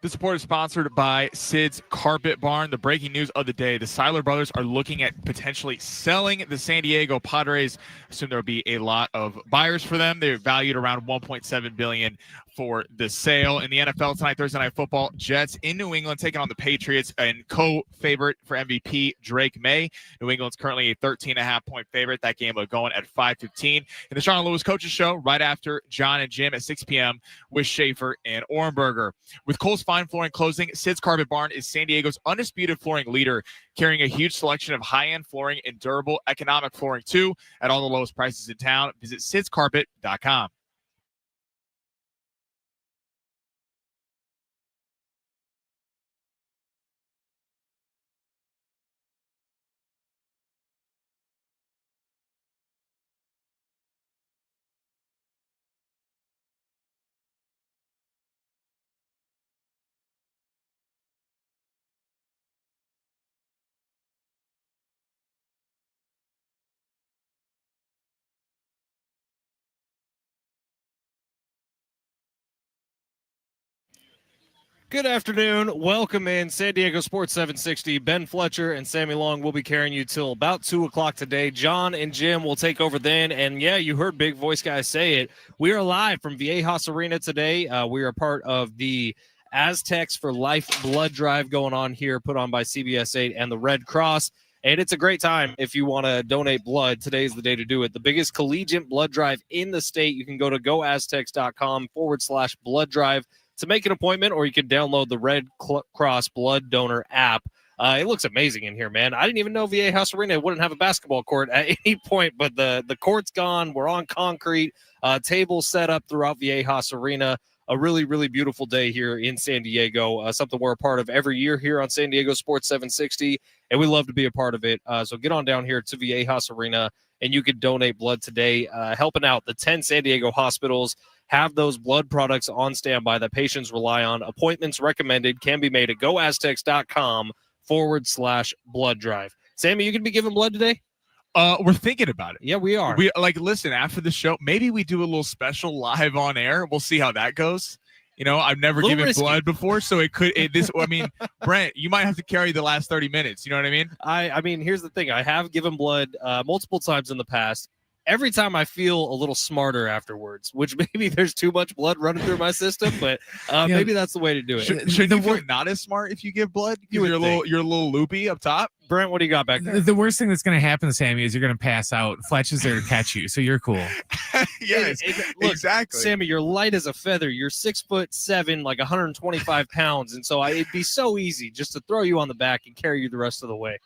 This report is sponsored by Sid's Carpet Barn. The breaking news of the day: the Seiler brothers are looking at potentially selling the San Diego Padres. Assume there will be a lot of buyers for them. They're valued around $1.7 billion for the sale. In the NFL tonight, Thursday Night Football, Jets in New England taking on the Patriots, and co-favorite for MVP Drake May. New England's currently a 13.5-point favorite. That game will go at 5:15. In the Sean Lewis Coaches Show, right after John and Jim at 6 p.m. with Schaefer and Orenberger. With Cole's Fine Flooring closing, Sid's Carpet Barn is San Diego's undisputed flooring leader, carrying a huge selection of high-end flooring and durable economic flooring too at all the lowest prices in town. Visit sidscarpet.com. Good afternoon. Welcome in San Diego Sports 760. Ben Fletcher and Sammy Long will be carrying you till about 2 o'clock today. John and Jim will take over then. And yeah, you heard Big Voice Guy say it. We are live from Viejas Arena today. We are part of the Aztecs for Life blood drive going on here, put on by CBS 8 and the Red Cross. And it's a great time if you want to donate blood. Today's the day to do it. The biggest collegiate blood drive in the state. You can go to goaztecs.com/blood drive to make an appointment, or you can download the Red Cross Blood Donor app. It looks amazing in here, man. I didn't even know Viejas Arena wouldn't have a basketball court at any point, but the court's gone. We're on concrete, tables set up throughout Viejas Arena. A really, really beautiful day here in San Diego, something we're a part of every year here on San Diego Sports 760, and we love to be a part of it. So get on down here to Viejas Arena, and you can donate blood today, helping out the 10 San Diego hospitals. Have those blood products on standby that patients rely on. Appointments recommended can be made at goaztecs.com/blood drive. Sammy, you going to be giving blood today? We're thinking about it. Yeah, we are. Listen, after the show, maybe we do a little special live on air. We'll see how that goes. You know, I've never given blood before, so Brent, you might have to carry the last 30 minutes. You know what I mean? I mean, here's the thing. I have given blood multiple times in the past. Every time I feel a little smarter afterwards, which maybe there's too much blood running through my system, but maybe that's the way to do it. Should you feel not as smart if you give blood? You're a little loopy up top. Brent, what do you got back there? The worst thing that's going to happen to Sammy is you're going to pass out. Fletch is there to catch you, so you're cool. Yes, look, exactly. Sammy, you're light as a feather. You're 6'7", like 125 pounds, and so it'd be so easy just to throw you on the back and carry you the rest of the way.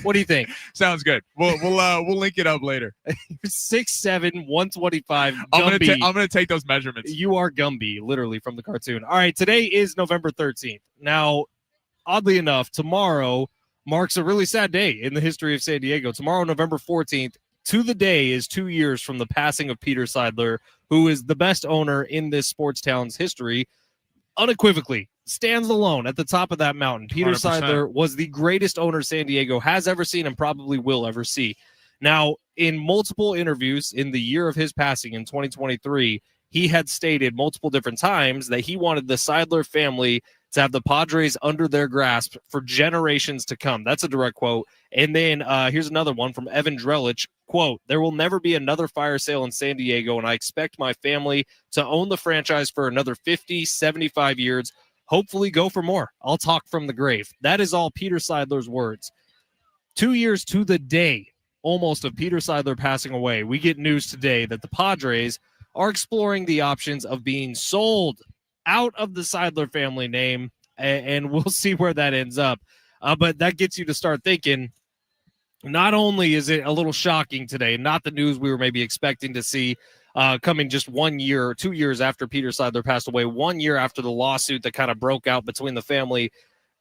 What do you think? Sounds good. We'll link it up later. You're 6'7", 125. I'm gonna take those measurements. You are Gumby, literally from the cartoon. All right, today is November 13th. Now, oddly enough, tomorrow marks a really sad day in the history of San Diego. Tomorrow, November 14th, to the day is 2 years from the passing of Peter Seidler, who is the best owner in this sports town's history. Unequivocally, stands alone at the top of that mountain. Peter 100%. Seidler was the greatest owner San Diego has ever seen and probably will ever see. Now, in multiple interviews in the year of his passing in 2023, he had stated multiple different times that he wanted the Seidler family to have the Padres under their grasp for generations to come. That's a direct quote. And then here's another one from Evan Drelich, quote, "There will never be another fire sale in San Diego, and I expect my family to own the franchise for another 50, 75 years, hopefully go for more. I'll talk from the grave." That is all Peter Seidler's words. 2 years to the day, almost, of Peter Seidler passing away, we get news today that the Padres are exploring the options of being sold out of the Seidler family name, and we'll see where that ends up. But that gets you to start thinking, not only is it a little shocking today, not the news we were maybe expecting to see coming just 1 year or 2 years after Peter Seidler passed away, 1 year after the lawsuit that kind of broke out between the family.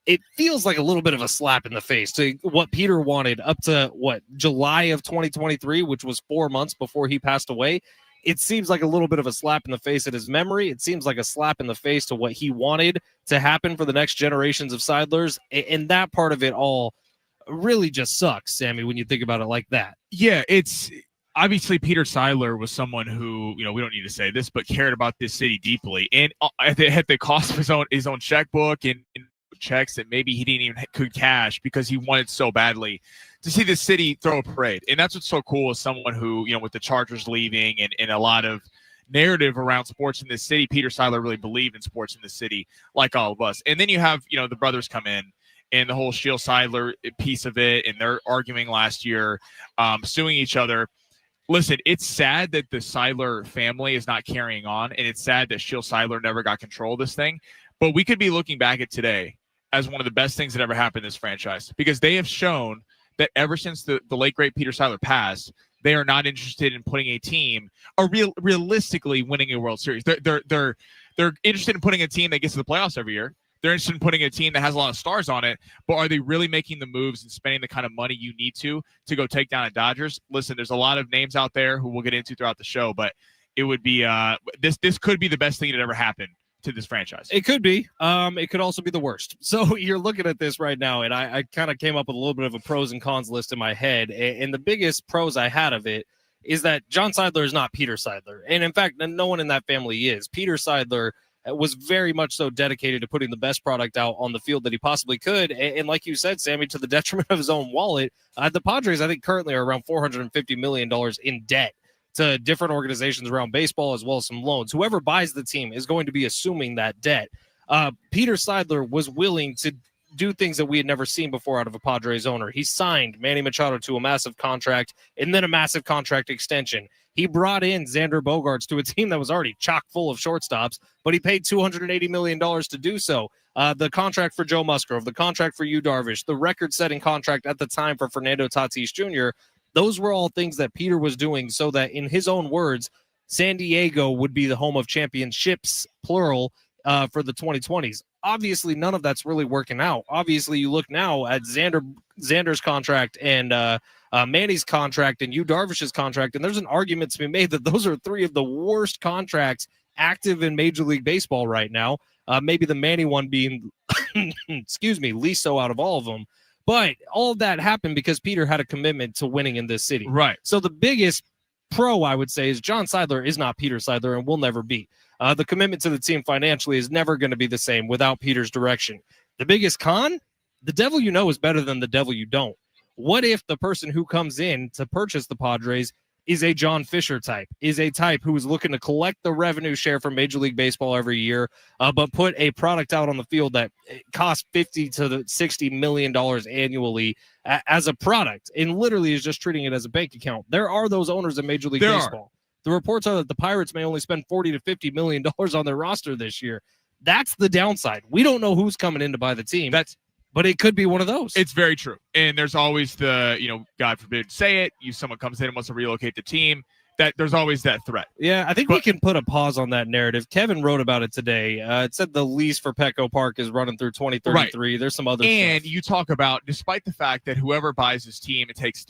It feels like a little bit of a slap in the face to what Peter wanted up to, July of 2023, which was 4 months before he passed away. It seems like a little bit of a slap in the face at his memory. It seems like a slap in the face to what he wanted to happen for the next generations of Seidlers. And that part of it all really just sucks, Sammy, when you think about it like that. Yeah, it's obviously Peter Seidler was someone who, we don't need to say this, but cared about this city deeply, and at the cost of his own checkbook and checks that maybe he didn't even could cash because he wanted so badly to see the city throw a parade. And that's what's so cool as someone who, with the Chargers leaving and a lot of narrative around sports in this city, Peter Seidler really believed in sports in the city like all of us. And then you have, the brothers come in and the whole Shield Seidler piece of it, and they're arguing last year, suing each other. Listen, it's sad that the Seidler family is not carrying on, and it's sad that Shield Seidler never got control of this thing. But we could be looking back at today as one of the best things that ever happened in this franchise, because they have shown that ever since the late, great Peter Seidler passed, they are not interested in putting a team or realistically winning a World Series. They're interested in putting a team that gets to the playoffs every year. They're interested in putting a team that has a lot of stars on it, but are they really making the moves and spending the kind of money you need to go take down a Dodgers? Listen, there's a lot of names out there who we'll get into throughout the show, but it would be this could be the best thing that ever happened to this franchise. It could be. It could also be the worst. So you're looking at this right now, and I kind of came up with a little bit of a pros and cons list in my head, and the biggest pros I had of it is that John Seidler is not Peter Seidler, and in fact, no one in that family is. Peter Seidler was very much so dedicated to putting the best product out on the field that he possibly could. And like you said, Sammy, to the detriment of his own wallet, the Padres, I think, currently are around $450 million in debt to different organizations around baseball, as well as some loans. Whoever buys the team is going to be assuming that debt. Peter Seidler was willing to do things that we had never seen before out of a Padres owner. He signed Manny Machado to a massive contract and then a massive contract extension. He brought in Xander Bogaerts to a team that was already chock full of shortstops, but he paid $280 million to do so. The contract for Joe Musgrove, the contract for Yu Darvish, the record-setting contract at the time for Fernando Tatis Jr., those were all things that Peter was doing so that, in his own words, San Diego would be the home of championships, plural, for the 2020s. Obviously, none of that's really working out. Obviously, you look now at Xander's contract and Manny's contract and Yu Darvish's contract, and there's an argument to be made that those are three of the worst contracts active in Major League Baseball right now. Maybe the Manny one being, least so out of all of them. But all of that happened because Peter had a commitment to winning in this city. Right. So the biggest pro, I would say, is John Seidler is not Peter Seidler and will never be. The commitment to the team financially is never going to be the same without Peter's direction. The biggest con, the devil you know is better than the devil you don't. What if the person who comes in to purchase the Padres is a John Fisher type, is a type who is looking to collect the revenue share from Major League Baseball every year, but put a product out on the field that costs $50 to $60 million annually as a product, and literally is just treating it as a bank account? There are those owners in Major League Baseball. The reports are that the Pirates may only spend $40 to $50 million on their roster this year. That's the downside. We don't know who's coming in to buy the team. But it could be one of those. It's very true. And there's always the, God forbid, say it, someone comes in and wants to relocate the team, that there's always that threat. Yeah, I think we can put a pause on that narrative. Kevin wrote about it today. It said the lease for Petco Park is running through 2033. Right. There's some other and stuff. You talk about, despite the fact that whoever buys this team, it takes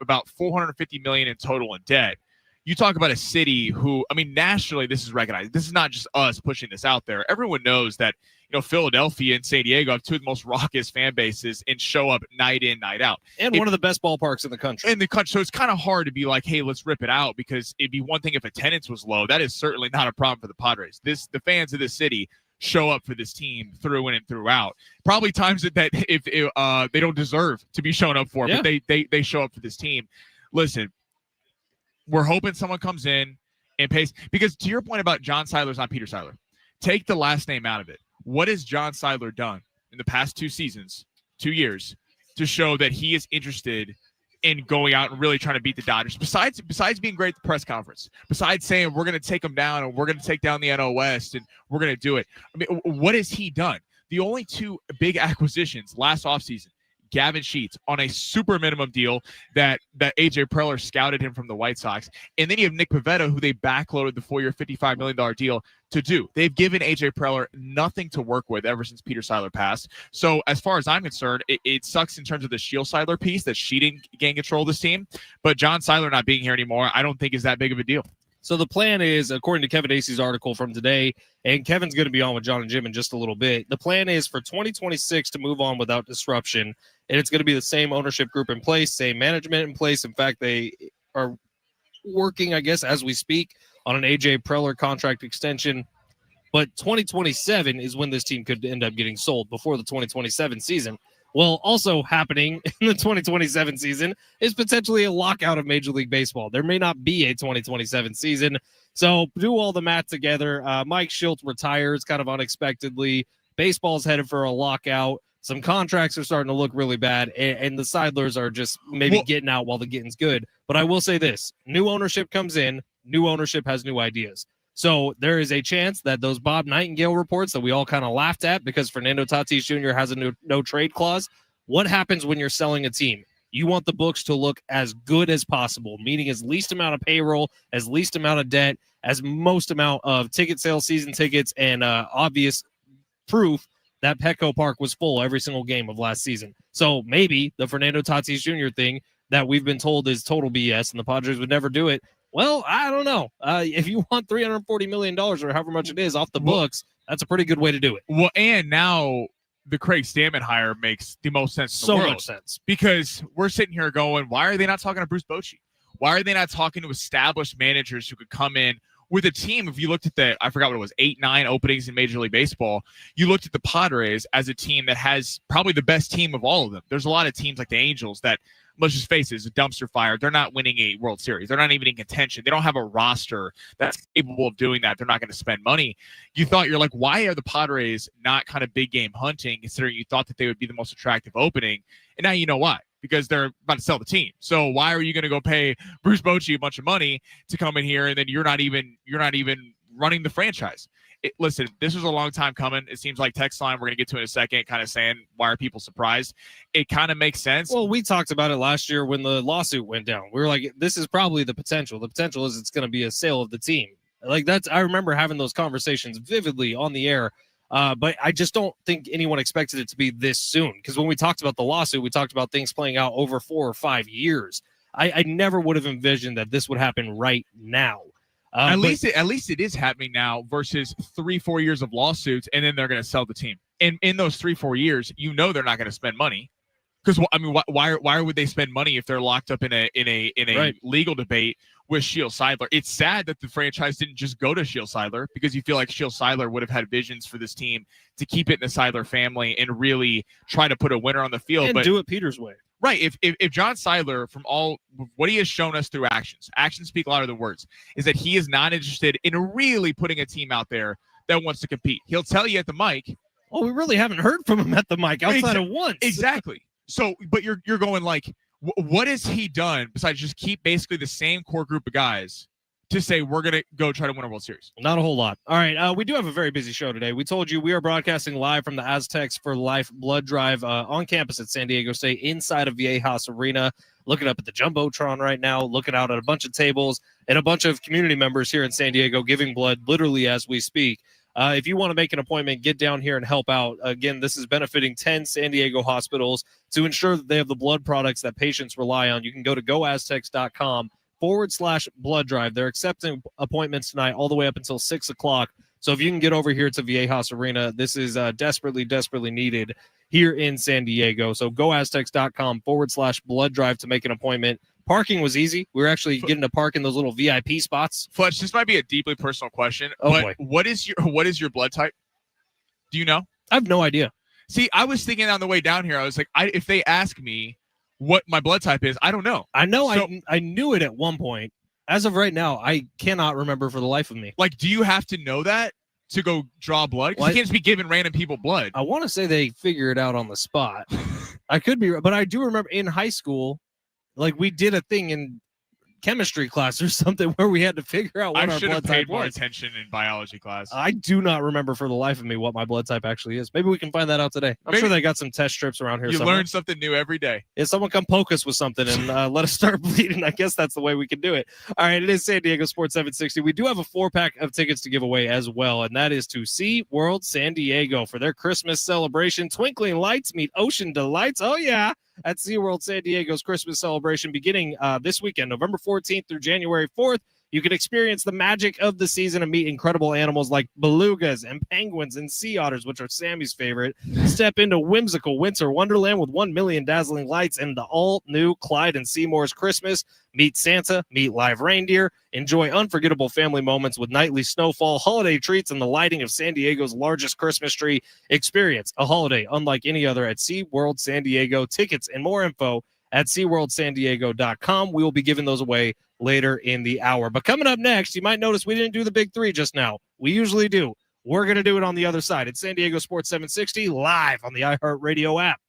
about $450 million in total in debt. You talk about a city who, nationally, this is recognized. This is not just us pushing this out there. Everyone knows that, Philadelphia and San Diego have two of the most raucous fan bases and show up night in, night out. And one of the best ballparks in the country. So it's kind of hard to be like, hey, let's rip it out, because it'd be one thing if attendance was low. That is certainly not a problem for the Padres. The fans of this city show up for this team through in and throughout. Probably times that if they don't deserve to be shown up for, but they show up for this team. Listen, we're hoping someone comes in and pays, because to your point about John Seidler's not Peter Seidler, take the last name out of it. What has John Seidler done in the past 2 years, to show that he is interested in going out and really trying to beat the Dodgers? Besides being great at the press conference, besides saying we're going to take them down and we're going to take down the NL West and we're going to do it. What has he done? The only 2 big acquisitions last offseason, Gavin Sheets on a super minimum deal that AJ Preller scouted him from the White Sox. And then you have Nick Pivetta, who they backloaded the 4-year, $55 million deal to do. They've given AJ Preller nothing to work with ever since Peter Seidler passed. So as far as I'm concerned, it sucks in terms of the Shield Seidler piece that she didn't gain control of this team. But John Seidler not being here anymore, I don't think is that big of a deal. So the plan is, according to Kevin Acey's article from today, and Kevin's going to be on with John and Jim in just a little bit, the plan is for 2026 to move on without disruption, and it's going to be the same ownership group in place, same management in place. In fact, they are working, I guess, as we speak on an AJ Preller contract extension. But 2027 is when this team could end up getting sold, before the 2027 season. Well, also happening in the 2027 season is potentially a lockout of Major League Baseball. There may not be a 2027 season. So do all the math together. Mike Shildt retires kind of unexpectedly. Baseball's headed for a lockout. Some contracts are starting to look really bad, and the Seidlers are just maybe getting out while the getting's good. But I will say this. New ownership comes in. New ownership has new ideas. So there is a chance that those Bob Nightingale reports that we all kind of laughed at because Fernando Tatis Jr. has a no trade clause. What happens when you're selling a team? You want the books to look as good as possible, meaning as least amount of payroll, as least amount of debt, as most amount of ticket sales, season tickets, and obvious proof that Petco Park was full every single game of last season. So maybe the Fernando Tatis Jr. thing that we've been told is total BS and the Padres would never do it. Well, I don't know. If you want $340 million or however much it is off the books, that's a pretty good way to do it. Well, and now the Craig Stammen hire makes the most sense in the world. So much sense. Because we're sitting here going, why are they not talking to Bruce Bochy? Why are they not talking to established managers who could come in with a team? If you looked at I forgot what it was, 8-9 openings in Major League Baseball, you looked at the Padres as a team that has probably the best team of all of them. There's a lot of teams like the Angels that, let's just face it, is a dumpster fire. They're not winning a World Series. They're not even in contention. They don't have a roster that's capable of doing that. They're not going to spend money. You're like, why are the Padres not kind of big game hunting, considering you thought that they would be the most attractive opening? And now you know why. Because they're about to sell the team. So why are you going to go pay Bruce Bochy a bunch of money to come in here and then you're not even running the franchise? Listen, this was a long time coming. It seems like text line, we're going to get to in a second, kind of saying, why are people surprised? It kind of makes sense. Well, we talked about it last year when the lawsuit went down. We were like, this is probably the potential. The potential is it's going to be a sale of the team. I remember having those conversations vividly on the air. But I just don't think anyone expected it to be this soon. Because when we talked about the lawsuit, we talked about things playing out over 4 or 5 years. I never would have envisioned that this would happen right now. At least it is happening now versus 3-4 years of lawsuits, and then they're going to sell the team. And in those 3-4 years, they're not going to spend money. Because why would they spend money if they're locked up in a right. legal debate with Shield Seidler? It's sad that the franchise didn't just go to Shield Seidler, because you feel like Shield Seidler would have had visions for this team to keep it in the Seidler family and really try to put a winner on the field. And do it Peter's way. Right. If John Seidler, from all what he has shown us through actions speak louder than words, is that he is not interested in really putting a team out there that wants to compete. He'll tell you at the mic. Oh, we really haven't heard from him at the mic outside of once. Exactly. So, but you're going like, what has he done besides just keep basically the same core group of guys to say we're going to go try to win a World Series? Not a whole lot. All right. We do have a very busy show today. We told you we are broadcasting live from the Aztecs for Life blood drive on campus at San Diego State inside of Viejas Arena. Looking up at the Jumbotron right now, looking out at a bunch of tables and a bunch of community members here in San Diego giving blood literally as we speak. If you want to make an appointment, get down here and help out. Again, this is benefiting 10 San Diego hospitals to ensure that they have the blood products that patients rely on. You can go to goaztecs.com/blood drive. They're accepting appointments tonight all the way up until 6 o'clock. So if you can get over here to Viejas Arena, this is desperately, desperately needed here in San Diego. So goaztecs.com/blood drive to make an appointment. Parking was easy. We were actually getting to park in those little VIP spots. Fletch, this might be a deeply personal question, boy. What is your blood type? Do you know? I have no idea. See, I was thinking on the way down here, I was like, if they ask me what my blood type is, I don't know. I know. So, I knew it at one point. As of right now, I cannot remember for the life of me. Like, do you have to know that to go draw blood? Because you can't just be giving random people blood. I want to say they figure it out on the spot. I could be, but I do remember in high school, like we did a thing in chemistry class or something where we had to figure out what our blood type was. I should have paid more attention in biology class. I do not remember for the life of me what my blood type actually is. Maybe we can find that out today. I'm sure they got some test strips around here. You learn something new every day. Yeah, someone come poke us with something and let us start bleeding. I guess that's the way we can do it. All right, it is San Diego Sports 760. We do have a 4-pack of tickets to give away as well, and that is to SeaWorld San Diego for their Christmas celebration. Twinkling lights meet ocean delights. Oh, yeah. At SeaWorld San Diego's Christmas celebration beginning this weekend, November 14th through January 4th. You can experience the magic of the season and meet incredible animals like belugas and penguins and sea otters, which are Sammy's favorite. Step into whimsical winter wonderland with 1 million dazzling lights and the all-new Clyde and Seymour's Christmas. Meet Santa, meet live reindeer, enjoy unforgettable family moments with nightly snowfall, holiday treats, and the lighting of San Diego's largest Christmas tree. Experience a holiday unlike any other at SeaWorld San Diego. Tickets and more info at SeaWorldSanDiego.com. We will be giving those away later in the hour. But coming up next, you might notice we didn't do the big three just now. We usually do. We're going to do it on the other side. It's San Diego Sports 760 live on the iHeartRadio app.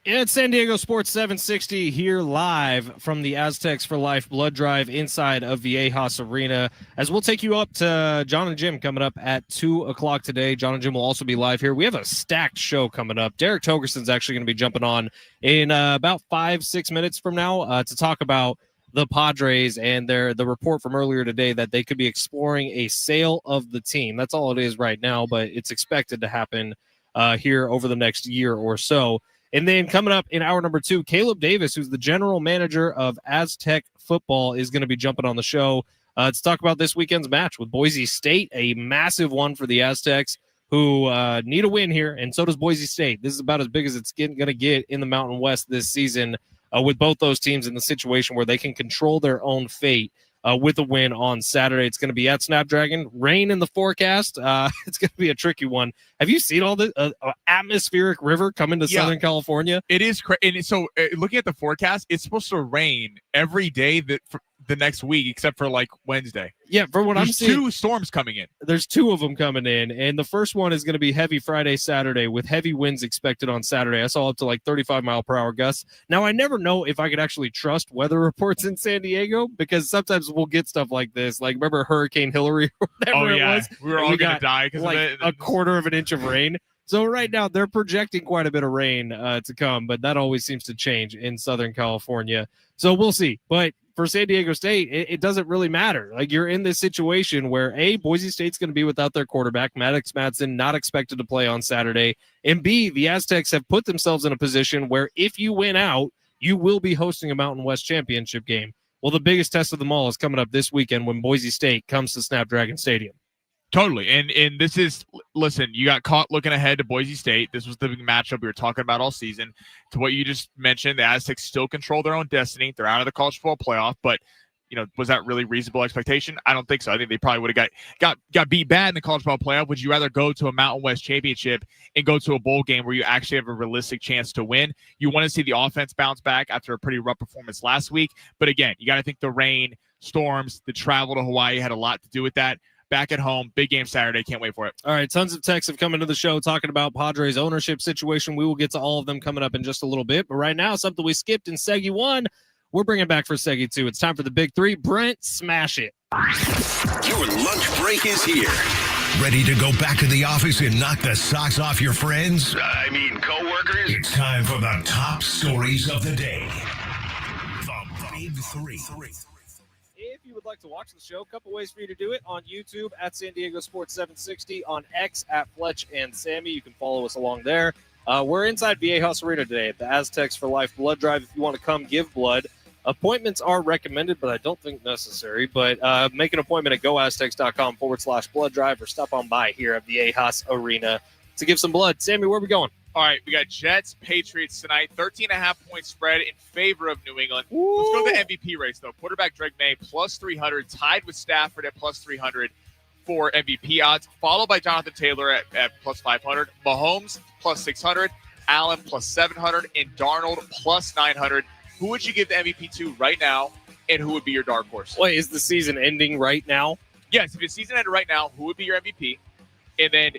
It's San Diego Sports 760 here live from the Aztecs for Life blood drive inside of Viejas Arena. As we'll take you up to John and Jim coming up at 2 o'clock today. John and Jim will also be live here. We have a stacked show coming up. Derek Togerson's actually going to be jumping on in about 5-6 minutes from now to talk about the Padres and the report from earlier today that they could be exploring a sale of the team. That's all it is right now, but it's expected to happen here over the next year or so. And then coming up in hour number 2, Caleb Davis, who's the general manager of Aztec football, is going to be jumping on the show to talk about this weekend's match with Boise State, a massive one for the Aztecs who need a win here, and so does Boise State. This is about as big as it's going to get in the Mountain West this season with both those teams in the situation where they can control their own fate with a win on Saturday. It's going to be at Snapdragon. Rain in the forecast. It's going to be a tricky one. Have you seen all the atmospheric river come into Southern California? It is crazy. So looking at the forecast, it's supposed to rain every day for the next week except for like Wednesday. Yeah, for what I'm seeing, 2 storms coming in. There's 2 of them coming in, and the first one is going to be heavy Friday, Saturday, with heavy winds expected on Saturday. I saw up to like 35-mile-per-hour gusts. Now, I never know if I could actually trust weather reports in San Diego because sometimes we'll get stuff like this. Like, remember Hurricane Hillary or whatever it was? We were all going to die because like of it. A quarter of an inch of rain. So right now, they're projecting quite a bit of rain to come, but that always seems to change in Southern California. So we'll see. But for San Diego State, it doesn't really matter. Like, you're in this situation where, A, Boise State's going to be without their quarterback, Maddox Madsen, not expected to play on Saturday, and B, the Aztecs have put themselves in a position where if you win out, you will be hosting a Mountain West championship game. Well, the biggest test of them all is coming up this weekend when Boise State comes to Snapdragon Stadium. Totally. And this is, listen, you got caught looking ahead to Boise State. This was the big matchup we were talking about all season. To what you just mentioned, the Aztecs still control their own destiny. They're out of the college football playoff, but was that really reasonable expectation? I don't think so. I think they probably would have got beat bad in the college football playoff. Would you rather go to a Mountain West championship and go to a bowl game where you actually have a realistic chance to win? You want to see the offense bounce back after a pretty rough performance last week. But again, you got to think the rain, storms, the travel to Hawaii had a lot to do with that. Back at home, big game Saturday. Can't wait for it. All right, tons of texts have come into the show talking about Padres ownership situation. We will get to all of them coming up in just a little bit. But right now, something we skipped in Seggy 1, we're bringing back for Seggy 2. It's time for the Big 3. Brent, smash it. Your lunch break is here. Ready to go back to the office and knock the socks off your friends? I mean, coworkers? It's time for the top stories of the day. The Big 3. If you would like to watch the show, a couple ways for you to do it. On YouTube at San Diego Sports 760, on X at Fletch and Sammy. You can follow us along there. We're inside Viejas Arena today at the Aztecs for Life blood drive. If you want to come give blood, appointments are recommended, but I don't think necessary. But make an appointment at goaztecs.com/blood drive or stop on by here at Viejas Arena to give some blood. Sammy, where are we going? All right, we got Jets, Patriots tonight. 13.5-point spread in favor of New England. Let's go to the MVP race, though. Quarterback Drake May, plus 300, tied with Stafford at plus 300 for MVP odds, followed by Jonathan Taylor at plus 500. Mahomes, plus 600. Allen, plus 700. And Darnold, plus 900. Who would you give the MVP to right now, and who would be your dark horse? Wait, is the season ending right now? Yes, if the season ended right now, who would be your MVP? And then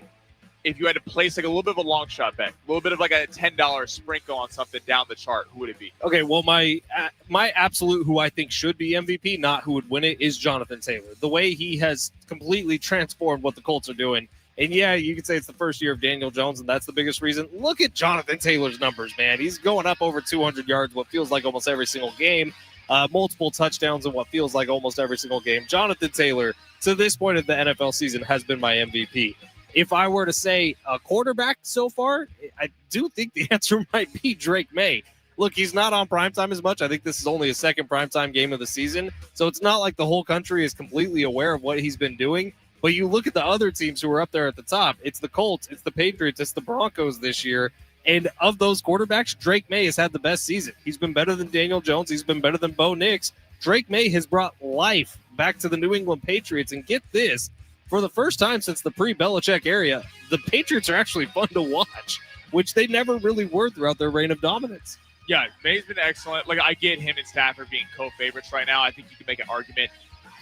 if you had to place like a little bit of a long shot bet, a little bit of like a $10 sprinkle on something down the chart, who would it be? Okay, well, my absolute who I think should be MVP, not who would win it, is Jonathan Taylor. The way he has completely transformed what the Colts are doing. And yeah, you could say it's the first year of Daniel Jones, and that's the biggest reason. Look at Jonathan Taylor's numbers, man. He's going up over 200 yards, what feels like almost every single game. Multiple touchdowns in what feels like almost every single game. Jonathan Taylor, to this point of the NFL season, has been my MVP. If I were to say a quarterback so far, I do think the answer might be Drake May. Look, he's not on primetime as much. I think this is only his second primetime game of the season. So it's not like the whole country is completely aware of what he's been doing. But you look at the other teams who are up there at the top. It's the Colts, it's the Patriots, it's the Broncos this year. And of those quarterbacks, Drake May has had the best season. He's been better than Daniel Jones. He's been better than Bo Nix. Drake May has brought life back to the New England Patriots. And get this, for the first time since the pre-Belichick era, the Patriots are actually fun to watch, which they never really were throughout their reign of dominance. Yeah, May's been excellent. Like, I get him and Stafford being co-favorites right now. I think you can make an argument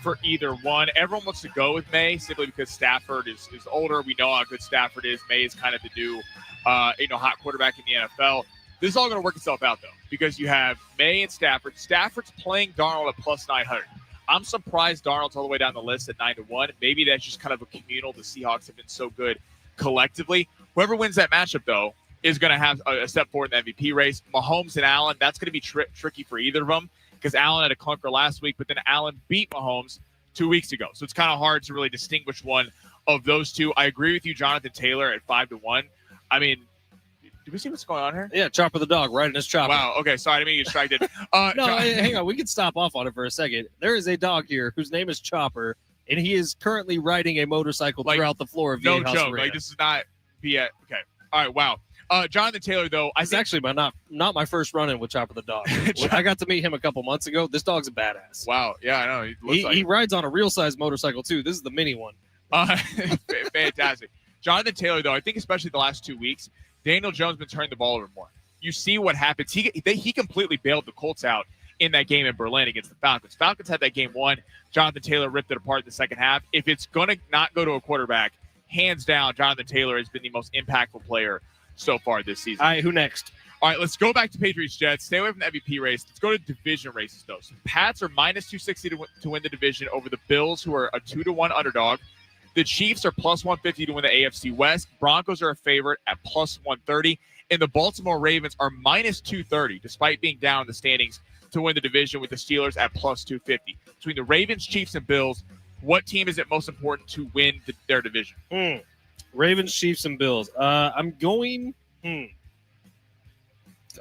for either one. Everyone wants to go with May simply because Stafford is older. We know how good Stafford is. May is kind of the new, hot quarterback in the NFL. This is all going to work itself out, though, because you have May and Stafford. Stafford's playing Darnold at plus 900. I'm surprised Darnold's all the way down the list at 9-1. Maybe that's just kind of a communal. The Seahawks have been so good collectively. Whoever wins that matchup, though, is going to have a step forward in the MVP race. Mahomes and Allen, that's going to be tricky for either of them because Allen had a clunker last week, but then Allen beat Mahomes 2 weeks ago. So it's kind of hard to really distinguish one of those two. I agree with you, Jonathan Taylor, at 5-1. I mean, do we see what's going on here? Yeah, Chopper the dog riding his chopper. Wow. Okay. Sorry, I didn't mean to get distracted. No, hang on. We can stop off on it for a second. There is a dog here whose name is Chopper, and he is currently riding a motorcycle throughout the floor of no Viejas joke. Arena. Like, this is not okay. All right. Wow. Jonathan Taylor, though, It's actually not my first run-in with Chopper the dog. I got to meet him a couple months ago. This dog's a badass. Wow. Yeah, I know. He rides on a real-size motorcycle, too. This is the mini one. Fantastic. Jonathan Taylor, though, I think especially the last 2 weeks, Daniel Jones been turning the ball over more. You see what happens. He completely bailed the Colts out in that game in Berlin against the Falcons. Falcons had that game won. Jonathan Taylor ripped it apart in the second half. If it's going to not go to a quarterback, hands down, Jonathan Taylor has been the most impactful player so far this season. All right, who next? All right, let's go back to Patriots-Jets. Stay away from the MVP race. Let's go to division races, though. So the Pats are minus 260 to win the division over the Bills, who are a 2-1 underdog. The Chiefs are plus 150 to win the AFC West. Broncos are a favorite at plus 130. And the Baltimore Ravens are minus 230, despite being down in the standings, to win the division with the Steelers at plus 250. Between the Ravens, Chiefs, and Bills, what team is it most important to win their division? Ravens, Chiefs, and Bills. I'm going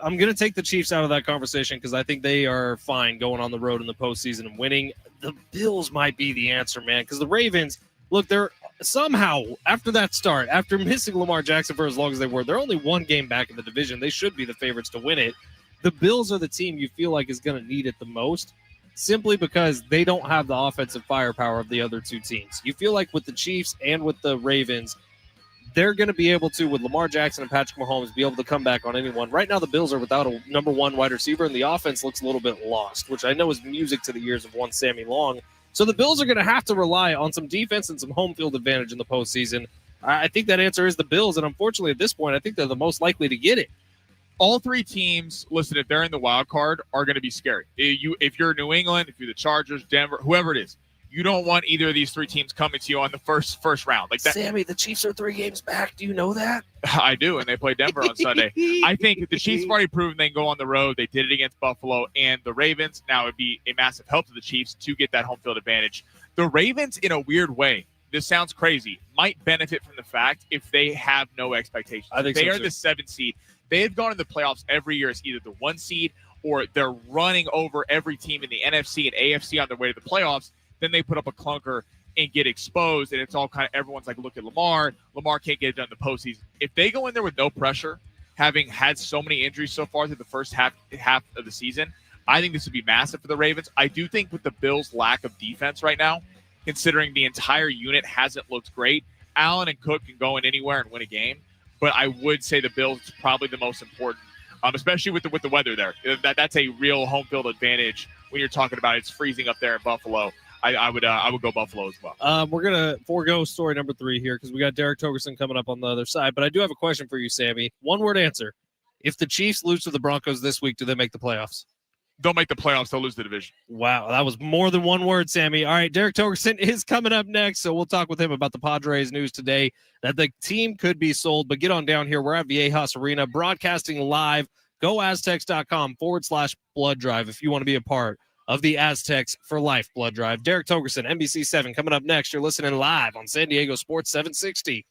to take the Chiefs out of that conversation because I think they are fine going on the road in the postseason and winning. The Bills might be the answer, man, because the Ravens – look, they're somehow, after that start, after missing Lamar Jackson for as long as they were, they're only one game back in the division. They should be the favorites to win it. The Bills are the team you feel like is going to need it the most simply because they don't have the offensive firepower of the other two teams. You feel like with the Chiefs and with the Ravens, they're going to be able to, with Lamar Jackson and Patrick Mahomes, be able to come back on anyone. Right now, the Bills are without a number one wide receiver, and the offense looks a little bit lost, which I know is music to the ears of one Sammy Long. So the Bills are going to have to rely on some defense and some home field advantage in the postseason. I think that answer is the Bills, and unfortunately at this point, I think they're the most likely to get it. All three teams, listen, if they're in the wild card, are going to be scary. If you're New England, if you're the Chargers, Denver, whoever it is, you don't want either of these three teams coming to you on the first round. Like that. Sammy, the Chiefs are 3 games back. Do you know that? I do, and they play Denver on Sunday. I think the Chiefs have already proven they can go on the road. They did it against Buffalo and the Ravens. Now it would be a massive help to the Chiefs to get that home field advantage. The Ravens, in a weird way, this sounds crazy, might benefit from the fact if they have no expectations. I think they so are too. the 7th seed. They have gone to the playoffs every year as either the 1 seed or they're running over every team in the NFC and AFC on their way to the playoffs. Then they put up a clunker and get exposed, and it's all kind of everyone's like, look at Lamar. Lamar can't get it done in the postseason. If they go in there with no pressure, having had so many injuries so far through the first half of the season, I think this would be massive for the Ravens. I do think with the Bills' lack of defense right now, considering the entire unit hasn't looked great, Allen and Cook can go in anywhere and win a game. But I would say the Bills is probably the most important, especially with the weather there. That's a real home field advantage when you're talking about it's freezing up there in Buffalo. I would go Buffalo as well. We're going to forego story number 3 here because we got Derek Togerson coming up on the other side. But I do have a question for you, Sammy. One-word answer. If the Chiefs lose to the Broncos this week, do they make the playoffs? They'll make the playoffs. They'll lose the division. Wow, that was more than one word, Sammy. All right, Derek Togerson is coming up next, so we'll talk with him about the Padres news today, that the team could be sold. But get on down here. We're at Viejas Arena, broadcasting live. GoAztecs.com/blood drive if you want to be a part of the Aztecs for Life blood drive. Derek Togerson, NBC 7, coming up next. You're listening live on San Diego Sports 760.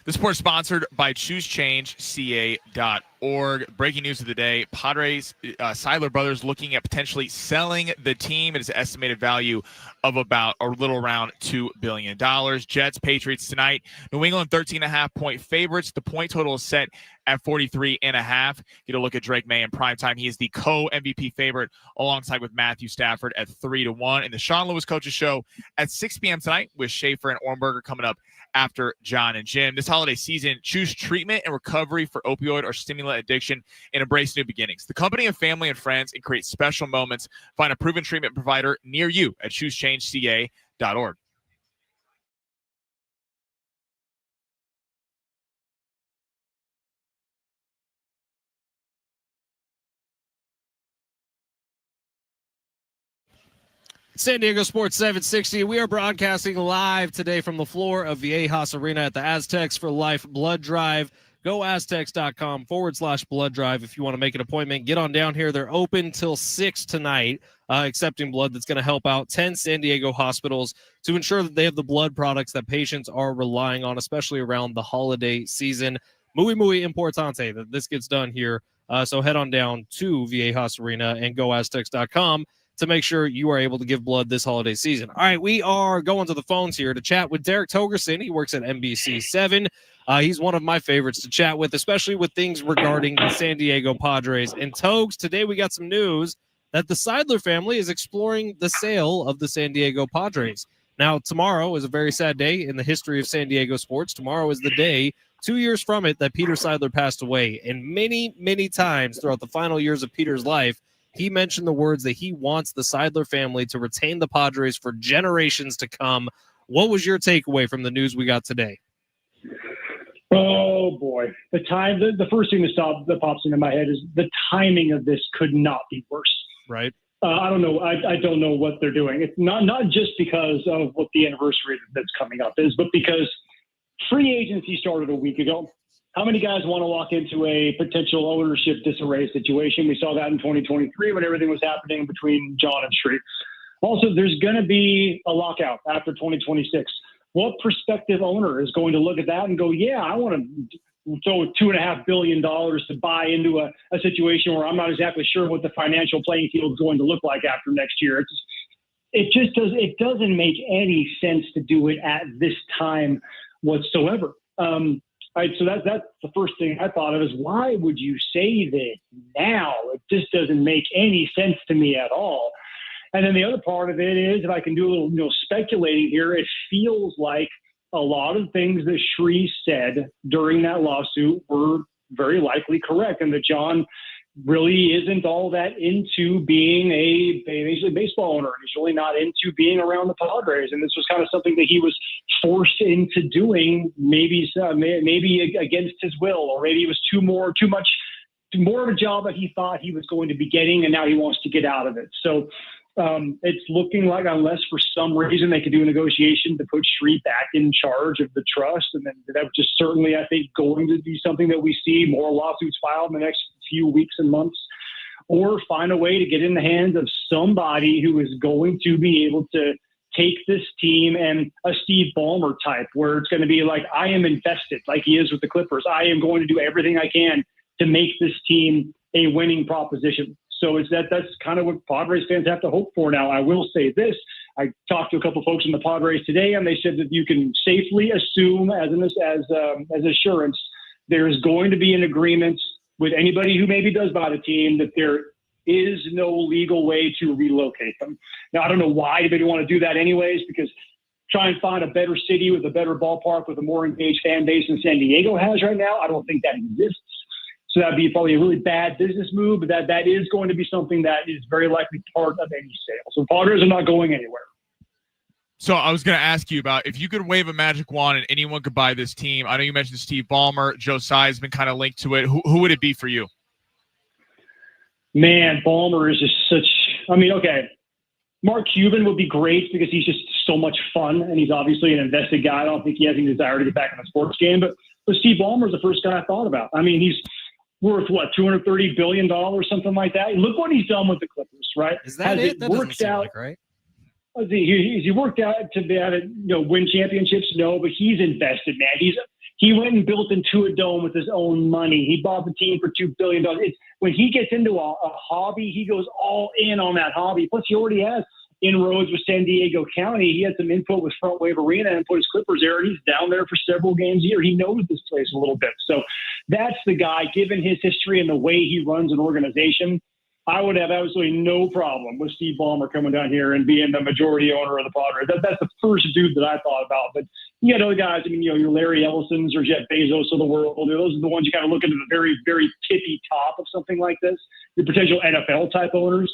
This report is sponsored by ChooseChangeCA.org. Breaking news of the day: Padres, Seiler Brothers looking at potentially selling the team. It is an estimated value of about a little around $2 billion. Jets, Patriots tonight. New England 13.5-point favorites. The point total is set at 43.5. Get a look at Drake May in primetime. He is the co-MVP favorite alongside with Matthew Stafford at 3-1. And the Sean Lewis Coaches Show at 6 p.m. tonight with Schaefer and Ornberger coming up after John and Jim. This holiday season, choose treatment and recovery for opioid or stimulant addiction and embrace new beginnings. The company of family and friends and create special moments. Find a proven treatment provider near you at ChooseChangeCA.org. San Diego Sports 760. We are broadcasting live today from the floor of Viejas Arena at the Aztecs for Life Blood Drive. Go Aztecs.com/blood drive if you want to make an appointment. Get on down here. They're open till 6 tonight, accepting blood that's going to help out 10 San Diego hospitals to ensure that they have the blood products that patients are relying on, especially around the holiday season. Muy, muy importante that this gets done here. So head on down to Viejas Arena and go Aztecs.com to make sure you are able to give blood this holiday season. All right, we are going to the phones here to chat with Derek Togerson. He works at NBC7. He's one of my favorites to chat with, especially with things regarding the San Diego Padres. And Togs, today we got some news that the Seidler family is exploring the sale of the San Diego Padres. Now, tomorrow is a very sad day in the history of San Diego sports. Tomorrow is the day, 2 years from it, that Peter Seidler passed away. And many, many times throughout the final years of Peter's life, he mentioned the words that he wants the Seidler family to retain the Padres for generations to come. What was your takeaway from the news we got today? Oh, boy. The first thing that pops into my head is the timing of this could not be worse. Right. I don't know. I don't know what they're doing. It's not just because of what the anniversary that's coming up is, but because free agency started a week ago. How many guys want to walk into a potential ownership disarray situation? We saw that in 2023 when everything was happening between John and Shreve. Also, there's going to be a lockout after 2026. What prospective owner is going to look at that and go, yeah, I want to throw $2.5 billion to buy into a situation where I'm not exactly sure what the financial playing field is going to look like after next year. It doesn't make any sense to do it at this time whatsoever. All right, so that's the first thing I thought of is why would you say that now? It just doesn't make any sense to me at all. And then the other part of it is, if I can do a little speculating here, it feels like a lot of things that Shree said during that lawsuit were very likely correct, and that John really isn't all that into being a Major League Baseball owner. He's really not into being around the Padres, and this was kind of something that he was forced into doing, maybe against his will, or maybe it was more of a job that he thought he was going to be getting, and now he wants to get out of it. So it's looking like, unless for some reason they could do a negotiation to put Shree back in charge of the trust, and then that's just certainly, I think, going to be something that we see more lawsuits filed in the next few weeks and months, or find a way to get in the hands of somebody who is going to be able to take this team, and a Steve Ballmer type, where it's going to be like, I am invested, like he is with the Clippers. I am going to do everything I can to make this team a winning proposition. So that's kind of what Padres fans have to hope for now. I will say this. I talked to a couple of folks in the Padres today, and they said that you can safely assume as assurance there is going to be an agreement with anybody who maybe does buy the team that there is no legal way to relocate them. Now, I don't know why anybody want to do that anyways, because try and find a better city with a better ballpark with a more engaged fan base than San Diego has right now. I don't think that exists. So that'd be probably a really bad business move, but that is going to be something that is very likely part of any sale. So Padres are not going anywhere. So I was going to ask you about, if you could wave a magic wand and anyone could buy this team. I know you mentioned Steve Ballmer. Joe Tsai has been kind of linked to it. Who would it be for you? Man, Ballmer is just okay. Mark Cuban would be great because he's just so much fun, and he's obviously an invested guy. I don't think he has any desire to get back in the sports game, but Steve Ballmer is the first guy I thought about. I mean, he's worth $230 billion, something like that. Look what he's done with the Clippers, right? Is that it? That doesn't seem like, right? Has he worked out to be able to win championships? No, but he's invested, man. He went and built into a dome with his own money. He bought the team for $2 billion. When he gets into a hobby, he goes all in on that hobby. Plus, he already has inroads with San Diego County. He had some input with Front Wave Arena and put his Clippers there, and he's down there for several games a year. He knows this place a little bit. So that's the guy, given his history and the way he runs an organization. I would have absolutely no problem with Steve Ballmer coming down here and being the majority owner of the Padres. That's the first dude that I thought about. But you got other guys, I mean, your Larry Ellisons or Jeff Bezos of the world. Those are the ones you kind of look into the very, very tippy top of something like this. Your potential NFL type owners.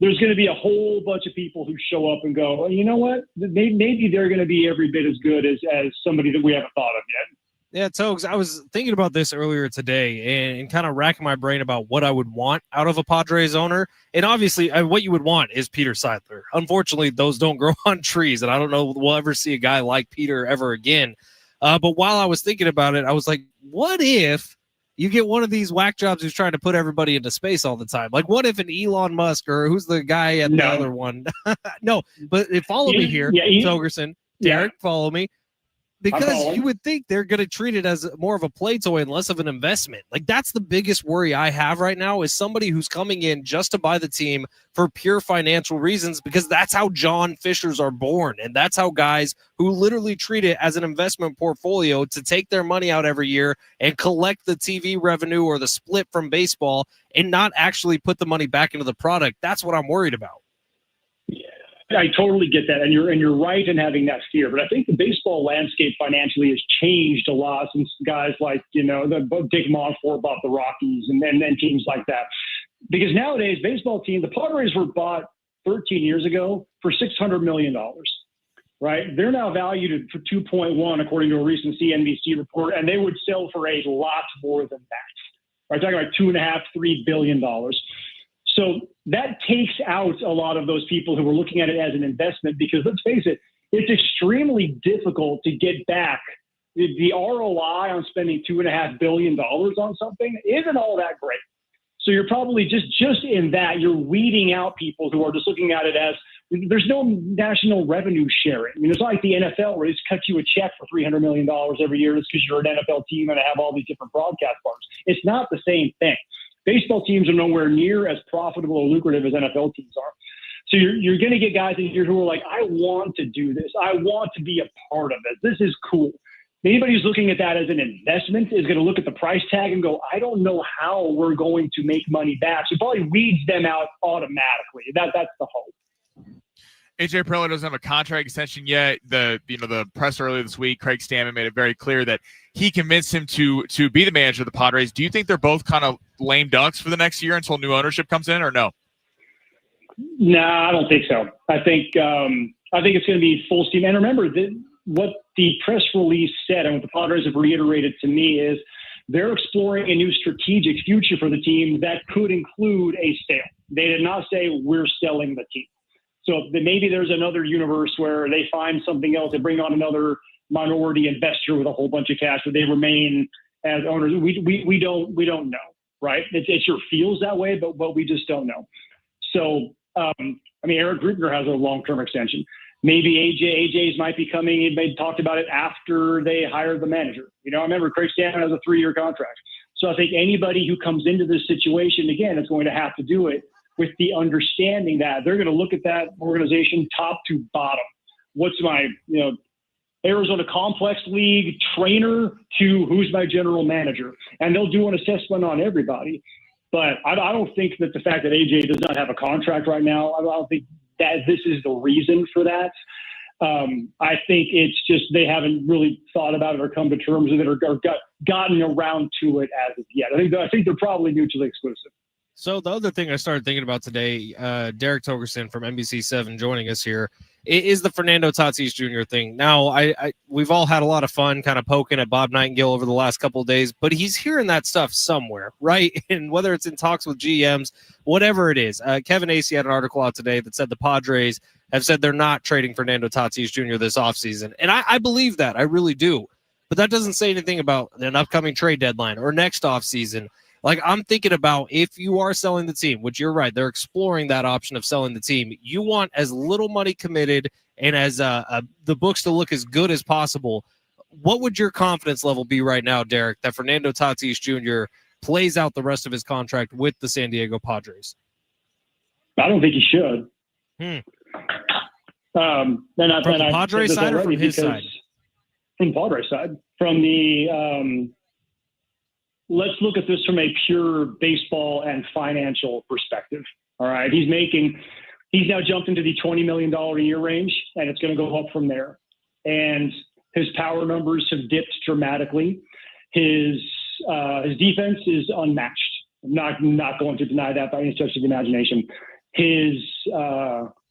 There's going to be a whole bunch of people who show up and go, well, you know what? Maybe they're going to be every bit as good as somebody that we haven't thought of yet. Yeah, Togs, I was thinking about this earlier today and kind of racking my brain about what I would want out of a Padres owner. And obviously, what you would want is Peter Seidler. Unfortunately, those don't grow on trees, and I don't know if we'll ever see a guy like Peter ever again. But while I was thinking about it, I was like, what if you get one of these whack jobs who's trying to put everybody into space all the time? Like, what if an Elon Musk or who's the guy at the other one? No, but follow me here, Togerson. Derek, follow me. Because you would think they're going to treat it as more of a play toy and less of an investment. Like, that's the biggest worry I have right now is somebody who's coming in just to buy the team for pure financial reasons, because that's how John Fishers are born. And that's how guys who literally treat it as an investment portfolio to take their money out every year and collect the TV revenue or the split from baseball and not actually put the money back into the product. That's what I'm worried about. I totally get that, and you're right in having that fear. But I think the baseball landscape financially has changed a lot since guys like Dick Monfort bought the Rockies and then teams like that. Because nowadays, baseball teams, the Padres were bought 13 years ago for $600 million. Right? They're now valued for 2.1 according to a recent CNBC report, and they would sell for a lot more than that. Right? Talking about $2.5–3 billion. So that takes out a lot of those people who are looking at it as an investment, because let's face it, it's extremely difficult to get back. The ROI on spending $2.5 billion on something isn't all that great. So you're probably just in that, you're weeding out people who are just looking at it as there's no national revenue sharing. I mean, it's not like the NFL where they just cut you a check for $300 million every year just because you're an NFL team and have all these different broadcast partners. It's not the same thing. Baseball teams are nowhere near as profitable or lucrative as NFL teams are. So you're going to get guys in here who are like, I want to do this. I want to be a part of it. This is cool. Anybody who's looking at that as an investment is going to look at the price tag and go, I don't know how we're going to make money back. So it probably weeds them out automatically. That's the hope. AJ Preller doesn't have a contract extension yet. The press earlier this week, Craig Stammen made it very clear that he convinced him to be the manager of the Padres. Do you think they're both kind of lame ducks for the next year until new ownership comes in, or no? No, I don't think so. I think it's going to be full steam. And remember, what the press release said, and what the Padres have reiterated to me, is they're exploring a new strategic future for the team that could include a sale. They did not say we're selling the team. So maybe there's another universe where they find something else, they bring on another minority investor with a whole bunch of cash, but they remain as owners. We don't know, right? It sure feels that way, but we just don't know. So, Eric Grubner has a long-term extension. Maybe AJ's might be coming. They talked about it after they hired the manager. I remember Craig Stammen has a 3-year contract. So I think anybody who comes into this situation, again, is going to have to do it with the understanding that they're going to look at that organization top to bottom. What's my, Arizona Complex League trainer to who's my general manager? And they'll do an assessment on everybody. But I don't think that the fact that AJ does not have a contract right now, I don't think that this is the reason for that. I think it's just they haven't really thought about it or come to terms with it or gotten around to it as of yet. I think they're probably mutually exclusive. So the other thing I started thinking about today, Derek Togerson from NBC7 joining us here, is the Fernando Tatis Jr. thing. Now, we've all had a lot of fun kind of poking at Bob Nightingale over the last couple of days, but he's hearing that stuff somewhere, right? And whether it's in talks with GMs, whatever it is. Kevin Acee had an article out today that said the Padres have said they're not trading Fernando Tatis Jr. this offseason. And I believe that. I really do. But that doesn't say anything about an upcoming trade deadline or next offseason. Like, I'm thinking about if you are selling the team, which you're right, they're exploring that option of selling the team. You want as little money committed and as the books to look as good as possible. what would your confidence level be right now, Derek, that Fernando Tatis Jr. plays out the rest of his contract with the San Diego Padres? I don't think he should. From the Padres side or from his side? From the Padres side. From the let's look at this from a pure baseball and financial perspective. All right. He's now jumped into the $20 million a year range, and it's going to go up from there. And his power numbers have dipped dramatically. His defense is unmatched. I'm not going to deny that by any stretch of the imagination. His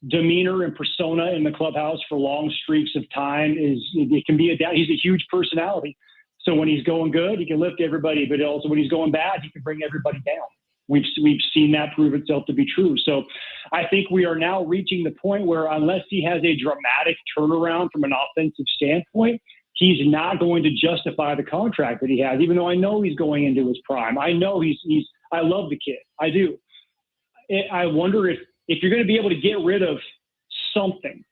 demeanor and persona in the clubhouse for long streaks of time he's a huge personality. So when he's going good, he can lift everybody, but also when he's going bad, he can bring everybody down. We've seen that prove itself to be true. So I think we are now reaching the point where unless he has a dramatic turnaround from an offensive standpoint, he's not going to justify the contract that he has, even though I know he's going into his prime. I know I love the kid. I do. I wonder if you're going to be able to get rid of something,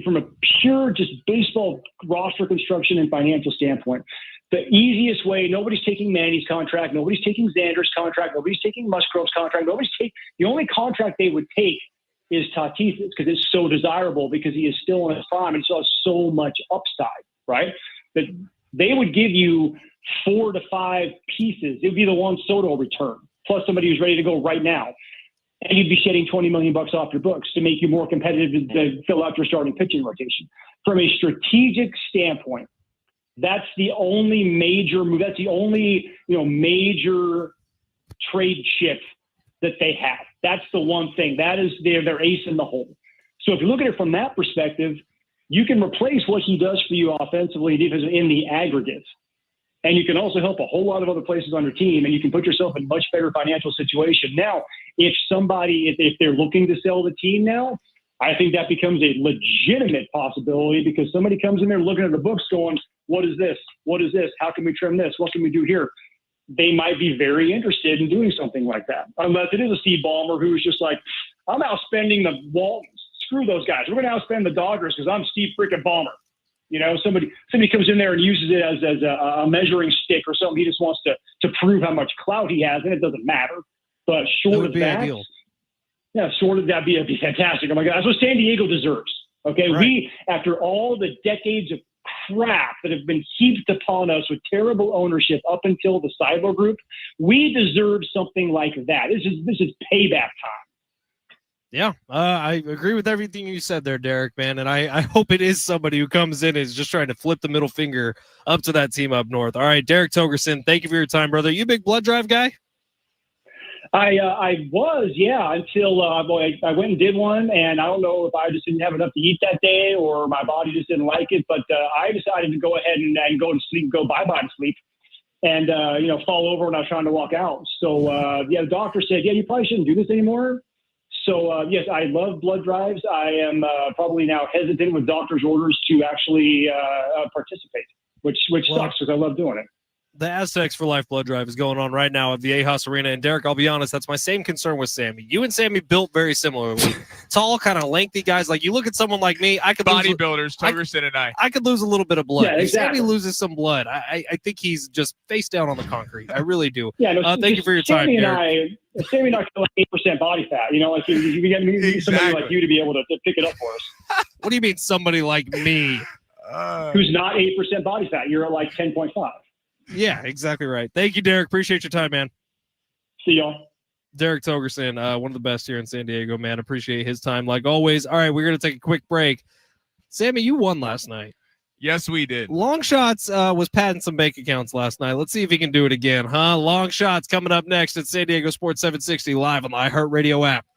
from a pure just baseball roster construction and financial standpoint, the easiest way, nobody's taking Manny's contract, nobody's taking Xander's contract, nobody's taking Musgrove's contract, the only contract they would take is Tatis's because it's so desirable because he is still in his prime and still has so much upside, right? But they would give you 4 to 5 pieces. It would be the Juan Soto return, plus somebody who's ready to go right now. And you'd be shedding $20 million off your books to make you more competitive to fill out your starting pitching rotation. From a strategic standpoint, that's the only major move. That's the only, major trade chip that they have. That's the one thing. That is their ace in the hole. So if you look at it from that perspective, you can replace what he does for you offensively and defensively in the aggregate. And you can also help a whole lot of other places on your team, and you can put yourself in a much better financial situation. Now, if they're looking to sell the team now, I think that becomes a legitimate possibility because somebody comes in there looking at the books going, what is this? What is this? How can we trim this? What can we do here? They might be very interested in doing something like that. Unless it is a Steve Ballmer who's just like, I'm outspending the Waltons. Screw those guys. We're going to outspend the Dodgers because I'm Steve freaking Ballmer. Somebody comes in there and uses it as a measuring stick or something. He just wants to prove how much clout he has, and it doesn't matter. But short of that, ideal. Yeah, that'd be fantastic. Oh my God, that's what San Diego deserves. Okay, right. We, after all the decades of crap that have been heaped upon us with terrible ownership up until the Seidler Group, we deserve something like that. This is payback time. Yeah, I agree with everything you said there, Derek, man. And I hope it is somebody who comes in and is just trying to flip the middle finger up to that team up north. All right, Derek Togerson, thank you for your time, brother. You a big blood drive guy? I was, yeah, until I went and did one, and I don't know if I just didn't have enough to eat that day or my body just didn't like it, but I decided to go ahead and go to sleep, go bye-bye to sleep, and, fall over when I was trying to walk out. So, the doctor said, yeah, you probably shouldn't do this anymore. So, yes, I love blood drives. I am probably now hesitant with doctor's orders to actually participate, which sucks because I love doing it. The Aztecs for Life blood drive is going on right now at Viejas Arena. And Derek, I'll be honest, that's my same concern with Sammy. You and Sammy built very similarly. Tall, kind of lengthy guys. Like you look at someone like me, I could bodybuilders, Togerson and I could lose a little bit of blood. Yeah, exactly. If Sammy loses some blood, I think he's just face down on the concrete. I really do. Yeah, no, thank you for your time, Derek. Sammy and I feel like 8% body fat. Like you get somebody like you to be able to pick it up for us. What do you mean somebody like me? Who's not 8% body fat? You're at like 10.5. Yeah, exactly right. Thank you, Derek. Appreciate your time, man. See y'all. Derek Togerson, one of the best here in San Diego, man. Appreciate his time like always. All right, we're going to take a quick break. Sammy, you won last night. Yes, we did. Long Shots was padding some bank accounts last night. Let's see if he can do it again, huh? Long Shots coming up next at San Diego Sports 760 live on the iHeartRadio app.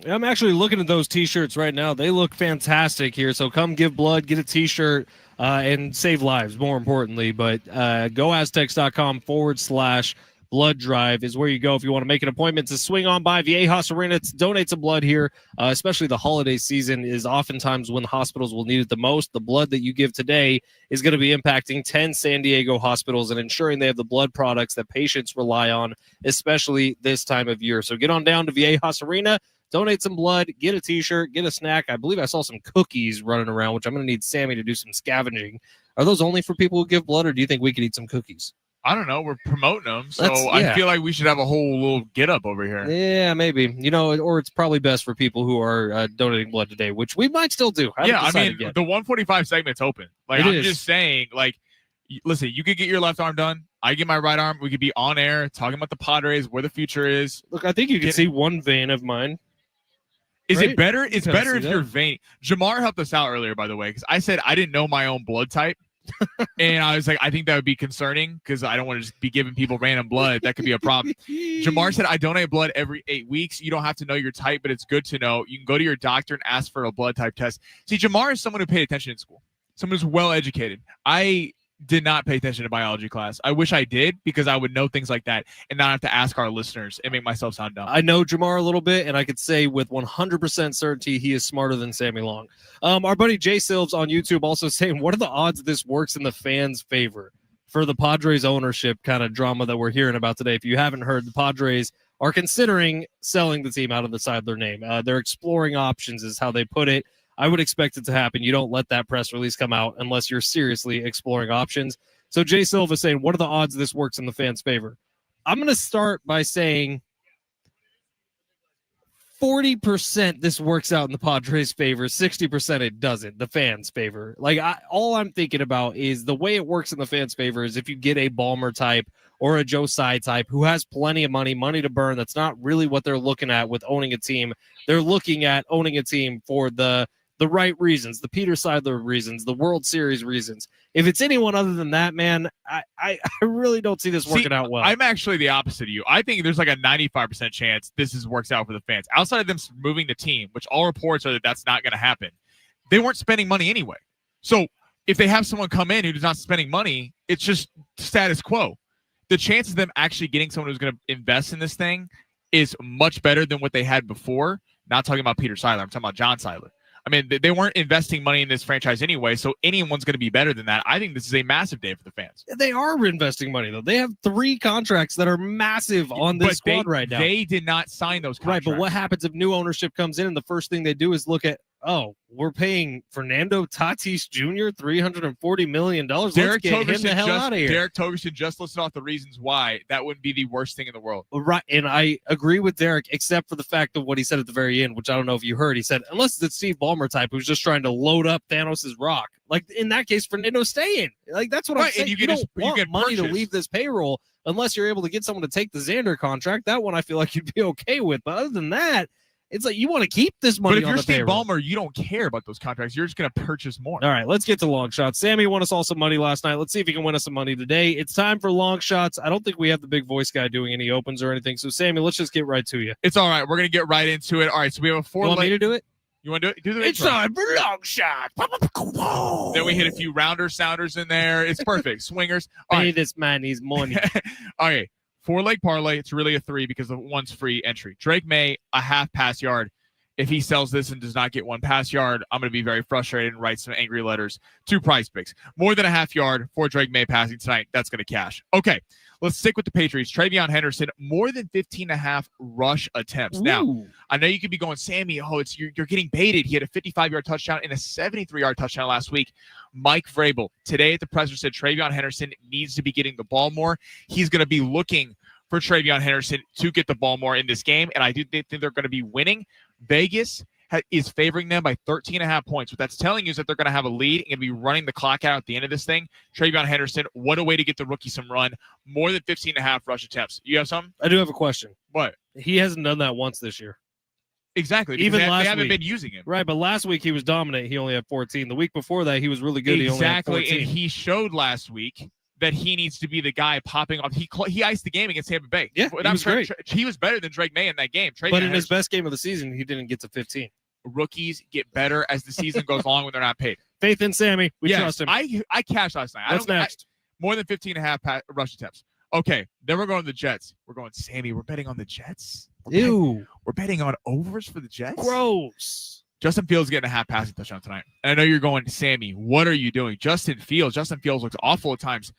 I'm actually looking at those T-shirts right now. They look fantastic here. So come give blood, get a T-shirt, and save lives, more importantly. But goaztecs.com/blood drive is where you go if you want to make an appointment to swing on by Viejas Arena to donate some blood here. Especially the holiday season is oftentimes when the hospitals will need it the most. The blood that you give today is going to be impacting 10 San Diego hospitals and ensuring they have the blood products that patients rely on, especially this time of year. So get on down to Viejas Arena. Donate some blood, get a T-shirt, get a snack. I believe I saw some cookies running around, which I'm going to need Sammy to do some scavenging. Are those only for people who give blood, or do you think we could eat some cookies? I don't know. We're promoting them, so I feel like we should have a whole little get up over here. Yeah, maybe. Or it's probably best for people who are donating blood today, which we might still do. The 145 segment's open. Like I'm just saying, like, listen, you could get your left arm done. I get my right arm. We could be on air talking about the Padres, where the future is. Look, I think you can see one vein of mine. Is it better? It's better if you're vein. Jamar helped us out earlier, by the way, because I said I didn't know my own blood type. And I was like, I think that would be concerning because I don't want to just be giving people random blood. That could be a problem. Jamar said, I donate blood every 8 weeks. You don't have to know your type, but it's good to know. You can go to your doctor and ask for a blood type test. See, Jamar is someone who paid attention in school, someone who's well educated. I did not pay attention to biology class. I wish I did because I would know things like that and not have to ask our listeners and make myself sound dumb. I know Jamar a little bit, and I could say with 100% certainty he is smarter than Sammy Long. Our buddy Jay Silves on YouTube also saying, what are the odds this works in the fans' favor for the Padres ownership kind of drama that we're hearing about today? If you haven't heard, the Padres are considering selling the team out of the side of their name. They're exploring options is how they put it. I would expect it to happen. You don't let that press release come out unless you're seriously exploring options. So Jay Silva saying, what are the odds this works in the fans' favor? I'm going to start by saying 40% this works out in the Padres' favor, 60% it doesn't, the fans' favor. All I'm thinking about is the way it works in the fans' favor is if you get a Ballmer type or a Joe Tsai type who has plenty of money to burn. That's not really what they're looking at with owning a team. They're looking at owning a team for the right reasons, the Peter Seidler reasons, the World Series reasons. If it's anyone other than that, man, I really don't see this working out well. I'm actually the opposite of you. I think there's like a 95% chance this works out for the fans. Outside of them moving the team, which all reports are that that's not going to happen, they weren't spending money anyway. So if they have someone come in who's not spending money, it's just status quo. The chances of them actually getting someone who's going to invest in this thing is much better than what they had before. Not talking about Peter Seidler. I'm talking about John Seidler. I mean, they weren't investing money in this franchise anyway, so anyone's going to be better than that. I think this is a massive day for the fans. They are investing money, though. They have 3 contracts that are massive on this squad right now. They did not sign those contracts. Right, but what happens if new ownership comes in and the first thing they do is look at, we're paying Fernando Tatis Jr. $340 million. Let's get him the hell out of here. Derek Togerson just listed off the reasons why that wouldn't be the worst thing in the world. Right, and I agree with Derek, except for the fact of what he said at the very end, which I don't know if you heard. He said, unless it's Steve Ballmer type who's just trying to load up Thanos' rock. Like, in that case, Fernando's staying. Like, that's what I'm saying. And you don't want money to leave this payroll unless you're able to get someone to take the Xander contract. That one I feel like you'd be okay with. But other than that, it's like you want to keep this money. But if you're Steve Ballmer, you don't care about those contracts. You're just going to purchase more. All right, let's get to long shots. Sammy won us all some money last night. Let's see if he can win us some money today. It's time for long shots. I don't think we have the big voice guy doing any opens or anything. So, Sammy, let's just get right to you. It's all right. We're going to get right into it. All right, so we have a 4 You want me to do it? You want to do it? Do the It's time for long shots. Then we hit a few rounder sounders in there. It's perfect. Swingers. All right. This man needs money. All right, 4-leg parlay. It's really a 3 because the one's free entry. Drake May, a half pass yard. If he sells this and does not get 1 pass yard, I'm going to be very frustrated and write some angry letters to Prize Picks. More than a half yard for Drake May passing tonight. That's going to cash. Okay, let's stick with the Patriots. Travion Henderson, more than 15.5 rush attempts. Ooh. Now, I know you could be going, Sammy, you're getting baited. He had a 55-yard touchdown and a 73-yard touchdown last week. Mike Vrabel, today at the presser, said Travion Henderson needs to be getting the ball more. He's going to be looking for Travion Henderson to get the ball more in this game, and I do think they're going to be winning. Vegas is favoring them by 13.5 points. What that's telling you is that they're going to have a lead and going to be running the clock out at the end of this thing. Travion Henderson, what a way to get the rookie some run. More than 15.5 rush attempts. You have something? I do have a question. What? He hasn't done that once this year. Exactly. Even last week. They haven't been using him. Right, but last week he was dominant. He only had 14. The week before that, he was really good. Exactly, he only had 14. And he showed last week that he needs to be the guy popping off. He iced the game against Tampa Bay. Yeah, he was great. He was better than Drake May in that game. But in his best game of the season, he didn't get to 15. Rookies get better as the season goes along when they're not paid. Faith in Sammy. We trust him. I cashed last night. What's next? More than 15.5 rush attempts. Okay, then we're going to the Jets. We're going, Sammy, we're betting on the Jets? We're betting on overs for the Jets? Gross. Justin Fields getting a half passing touchdown tonight. And I know you're going, Sammy, what are you doing? Justin Fields looks awful at times.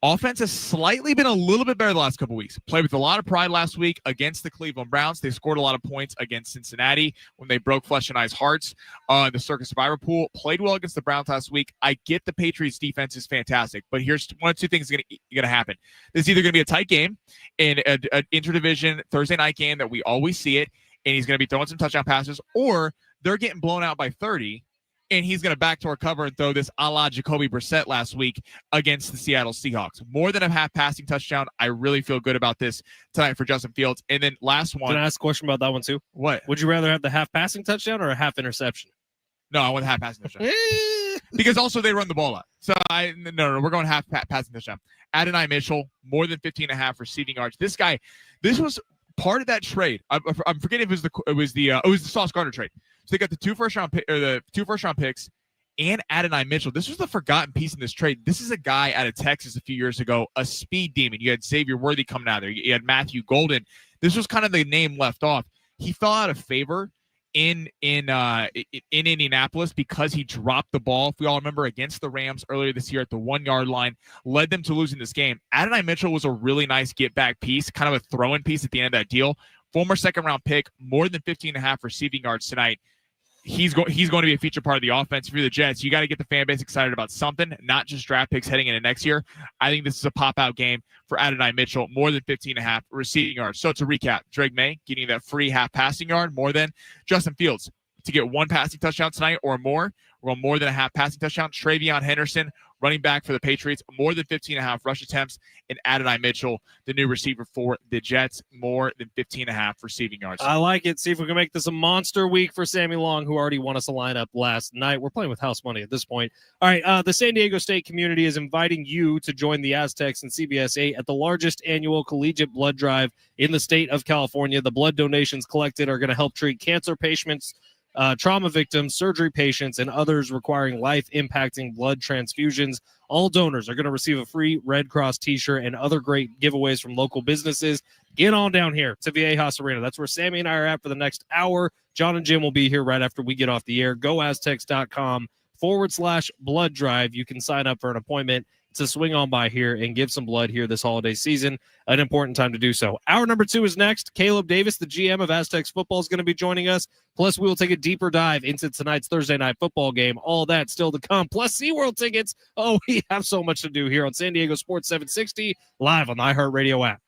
Offense has slightly been a little bit better the last couple weeks. Played with a lot of pride last week against the Cleveland Browns. They scored a lot of points against Cincinnati when they broke Fletch and I's hearts in the Circus Survivor pool. Played well against the Browns last week. I get the Patriots defense is fantastic, but here's one of two things going to happen. This is either going to be a tight game in an interdivision Thursday night game that we always see it, and he's going to be throwing some touchdown passes, or they're getting blown out by 30, and he's going to backdoor cover and throw this a la Jacoby Brissett last week against the Seattle Seahawks. More than a half passing touchdown. I really feel good about this tonight for Justin Fields. And then last one. Can I ask a question about that one too? What? Would you rather have the half passing touchdown or a half interception? No, I want the half passing touchdown. Because also they run the ball out. So no, we're going half passing touchdown. Adonai Mitchell, more than 15.5 receiving yards. This was part of that trade. I'm forgetting if it was the Sauce Gardner trade. So they got the two first round picks and Adonai Mitchell. This was the forgotten piece in this trade. This is a guy out of Texas a few years ago, a speed demon. You had Xavier Worthy coming out of there. You had Matthew Golden. This was kind of the name left off. He fell out of favor in Indianapolis because he dropped the ball. If we all remember, against the Rams earlier this year at the 1 yard line, led them to losing this game. Adonai Mitchell was a really nice get back piece, kind of a throw-in piece at the end of that deal. Former second-round pick, more than 15.5 receiving yards tonight. He's going to be a feature part of the offense. For the Jets, you got to get the fan base excited about something, not just draft picks heading into next year. I think this is a pop-out game for Adonai Mitchell, more than 15.5 receiving yards. So to recap, Drake May getting that free half passing yard, more than Justin Fields to get one passing touchdown tonight or more. We're going more than a half passing touchdown. Travion Henderson, running back for the Patriots, more than 15.5 rush attempts. And Adonai Mitchell, the new receiver for the Jets, more than 15.5 receiving yards. I like it. See if we can make this a monster week for Sammy Long, who already won us a lineup last night. We're playing with house money at this point. All right, the San Diego State community is inviting you to join the Aztecs and CBS 8 at the largest annual collegiate blood drive in the state of California. The blood donations collected are going to help treat cancer patients, trauma victims, surgery patients, and others requiring life-impacting blood transfusions. All donors are going to receive a free Red Cross t-shirt and other great giveaways from local businesses. Get on down here to Viejas Arena. That's where Sammy and I are at for the next hour. John and Jim will be here right after we get off the air. GoAztecs.com/blood drive. You can sign up for an appointment to swing on by here and give some blood here this holiday season. An important time to do so. Hour number 2 is next. Caleb Davis, the GM of Aztecs football, is going to be joining us. Plus, we will take a deeper dive into tonight's Thursday night football game. All that still to come. Plus, SeaWorld tickets. Oh, we have so much to do here on San Diego Sports 760, live on the iHeartRadio app.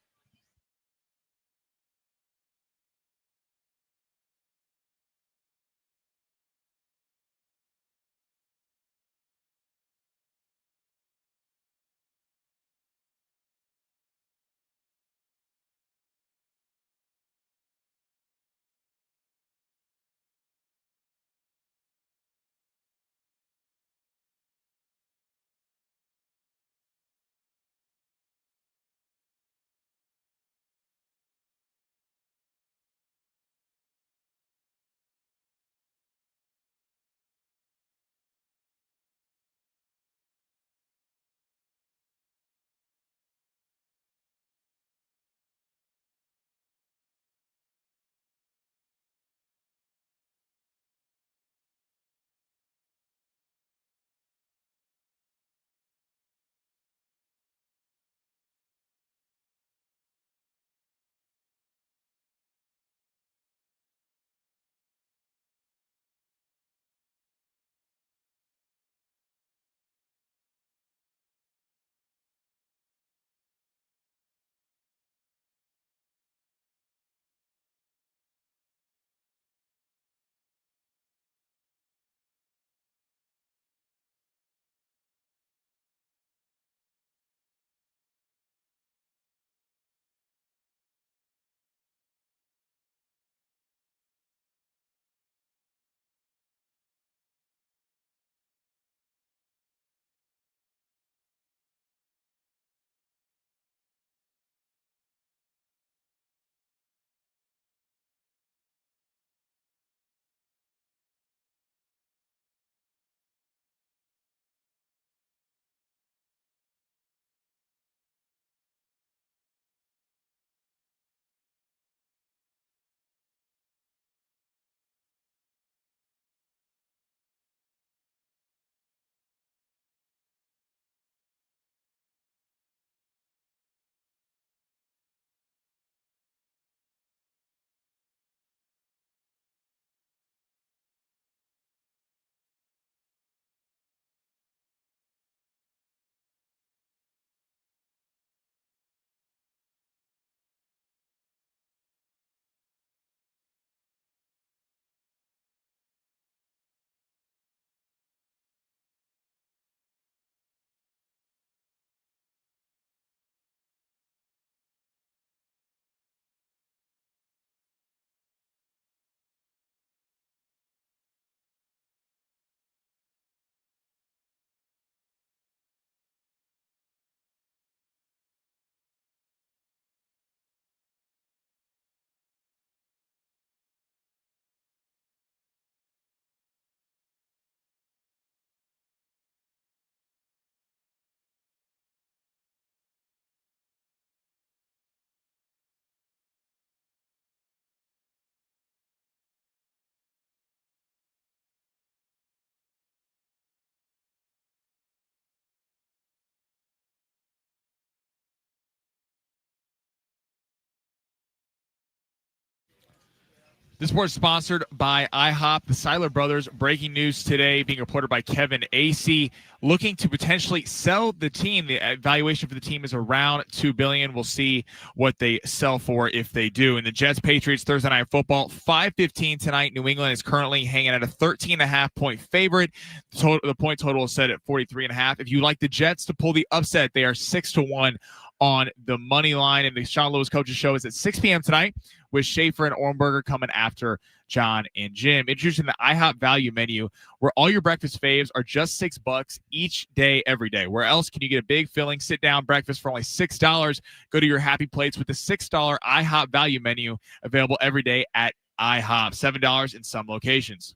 This report is sponsored by IHOP. The Seiler brothers, breaking news today, being reported by Kevin Acey, looking to potentially sell the team. The valuation for the team is around $2 billion. We'll see what they sell for if they do. And the Jets Patriots Thursday Night Football, 5:15 tonight. New England is currently hanging at a 13.5-point favorite. The point total is set at 43.5. If you like the Jets to pull the upset, they are 6-1 on the money line. And the Sean Lewis Coaches Show is at 6 p.m. tonight, with Schaefer and Ornberger coming after John and Jim. Introducing the IHOP value menu, where all your breakfast faves are just $6 each day, every day. Where else can you get a big filling sit-down breakfast for only $6? Go to your Happy Plates with the $6 IHOP value menu, available every day at IHOP. $7 in some locations.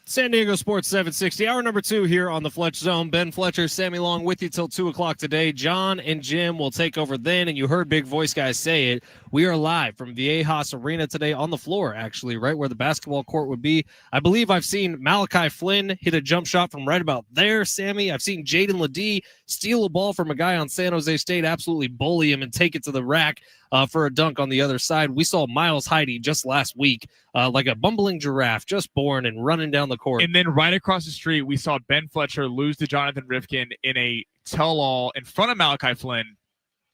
San Diego Sports 760, hour number 2 here on the Fletch Zone. Ben Fletcher, Sammy Long with you till 2 o'clock today. John and Jim will take over then, and you heard Big Voice Guys say it. We are live from Viejas Arena today, on the floor, actually, right where the basketball court would be. I believe I've seen Malachi Flynn hit a jump shot from right about there, Sammy. I've seen Jaden Ledee steal a ball from a guy on San Jose State, absolutely bully him and take it to the rack for a dunk on the other side. We saw Miles Heide just last week, like a bumbling giraffe, just born and running down the court. And then right across the street, we saw Ben Fletcher lose to Jonathan Rifkin in a tell-all in front of Malachi Flynn,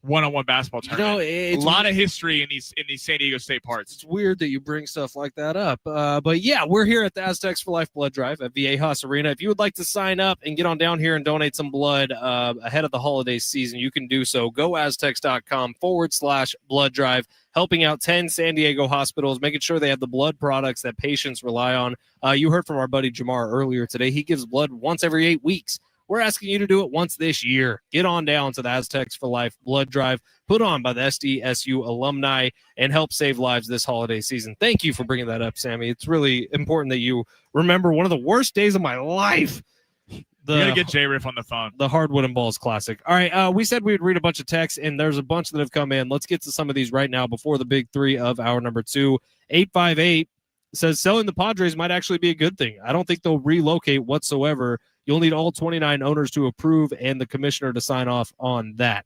one-on-one basketball tournament. It's a lot of history in these San Diego State parts. It's weird that you bring stuff like that up. But yeah, we're here at the Aztecs for Life blood drive at Viejas Arena. If you would like to sign up and get on down here and donate some blood ahead of the holiday season, you can do so. GoAztecs.com/blood drive, helping out 10 San Diego hospitals, making sure they have the blood products that patients rely on. You heard from our buddy Jamar earlier today. He gives blood once every 8 weeks. We're asking you to do it once this year. Get on down to the Aztecs for Life blood drive, put on by the SDSU alumni, and help save lives this holiday season. Thank you for bringing that up, Sammy. It's really important that you remember one of the worst days of my life. You're going to get J-Riff on the phone. The Hardwood and Balls Classic. All right, we said we'd read a bunch of texts, and there's a bunch that have come in. Let's get to some of these right now before the big 3 of hour number 2. 858 says selling the Padres might actually be a good thing. I don't think they'll relocate whatsoever. You'll need all 29 owners to approve and the commissioner to sign off on that.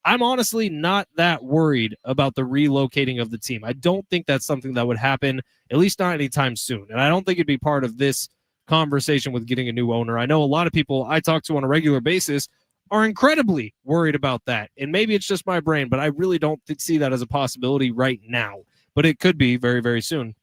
I'm honestly not that worried about the relocating of the team. I don't think that's something that would happen, at least not anytime soon. And I don't think it'd be part of this conversation with getting a new owner. I know a lot of people I talk to on a regular basis are incredibly worried about that. And maybe it's just my brain, but I really don't see that as a possibility right now. But it could be very, very soon.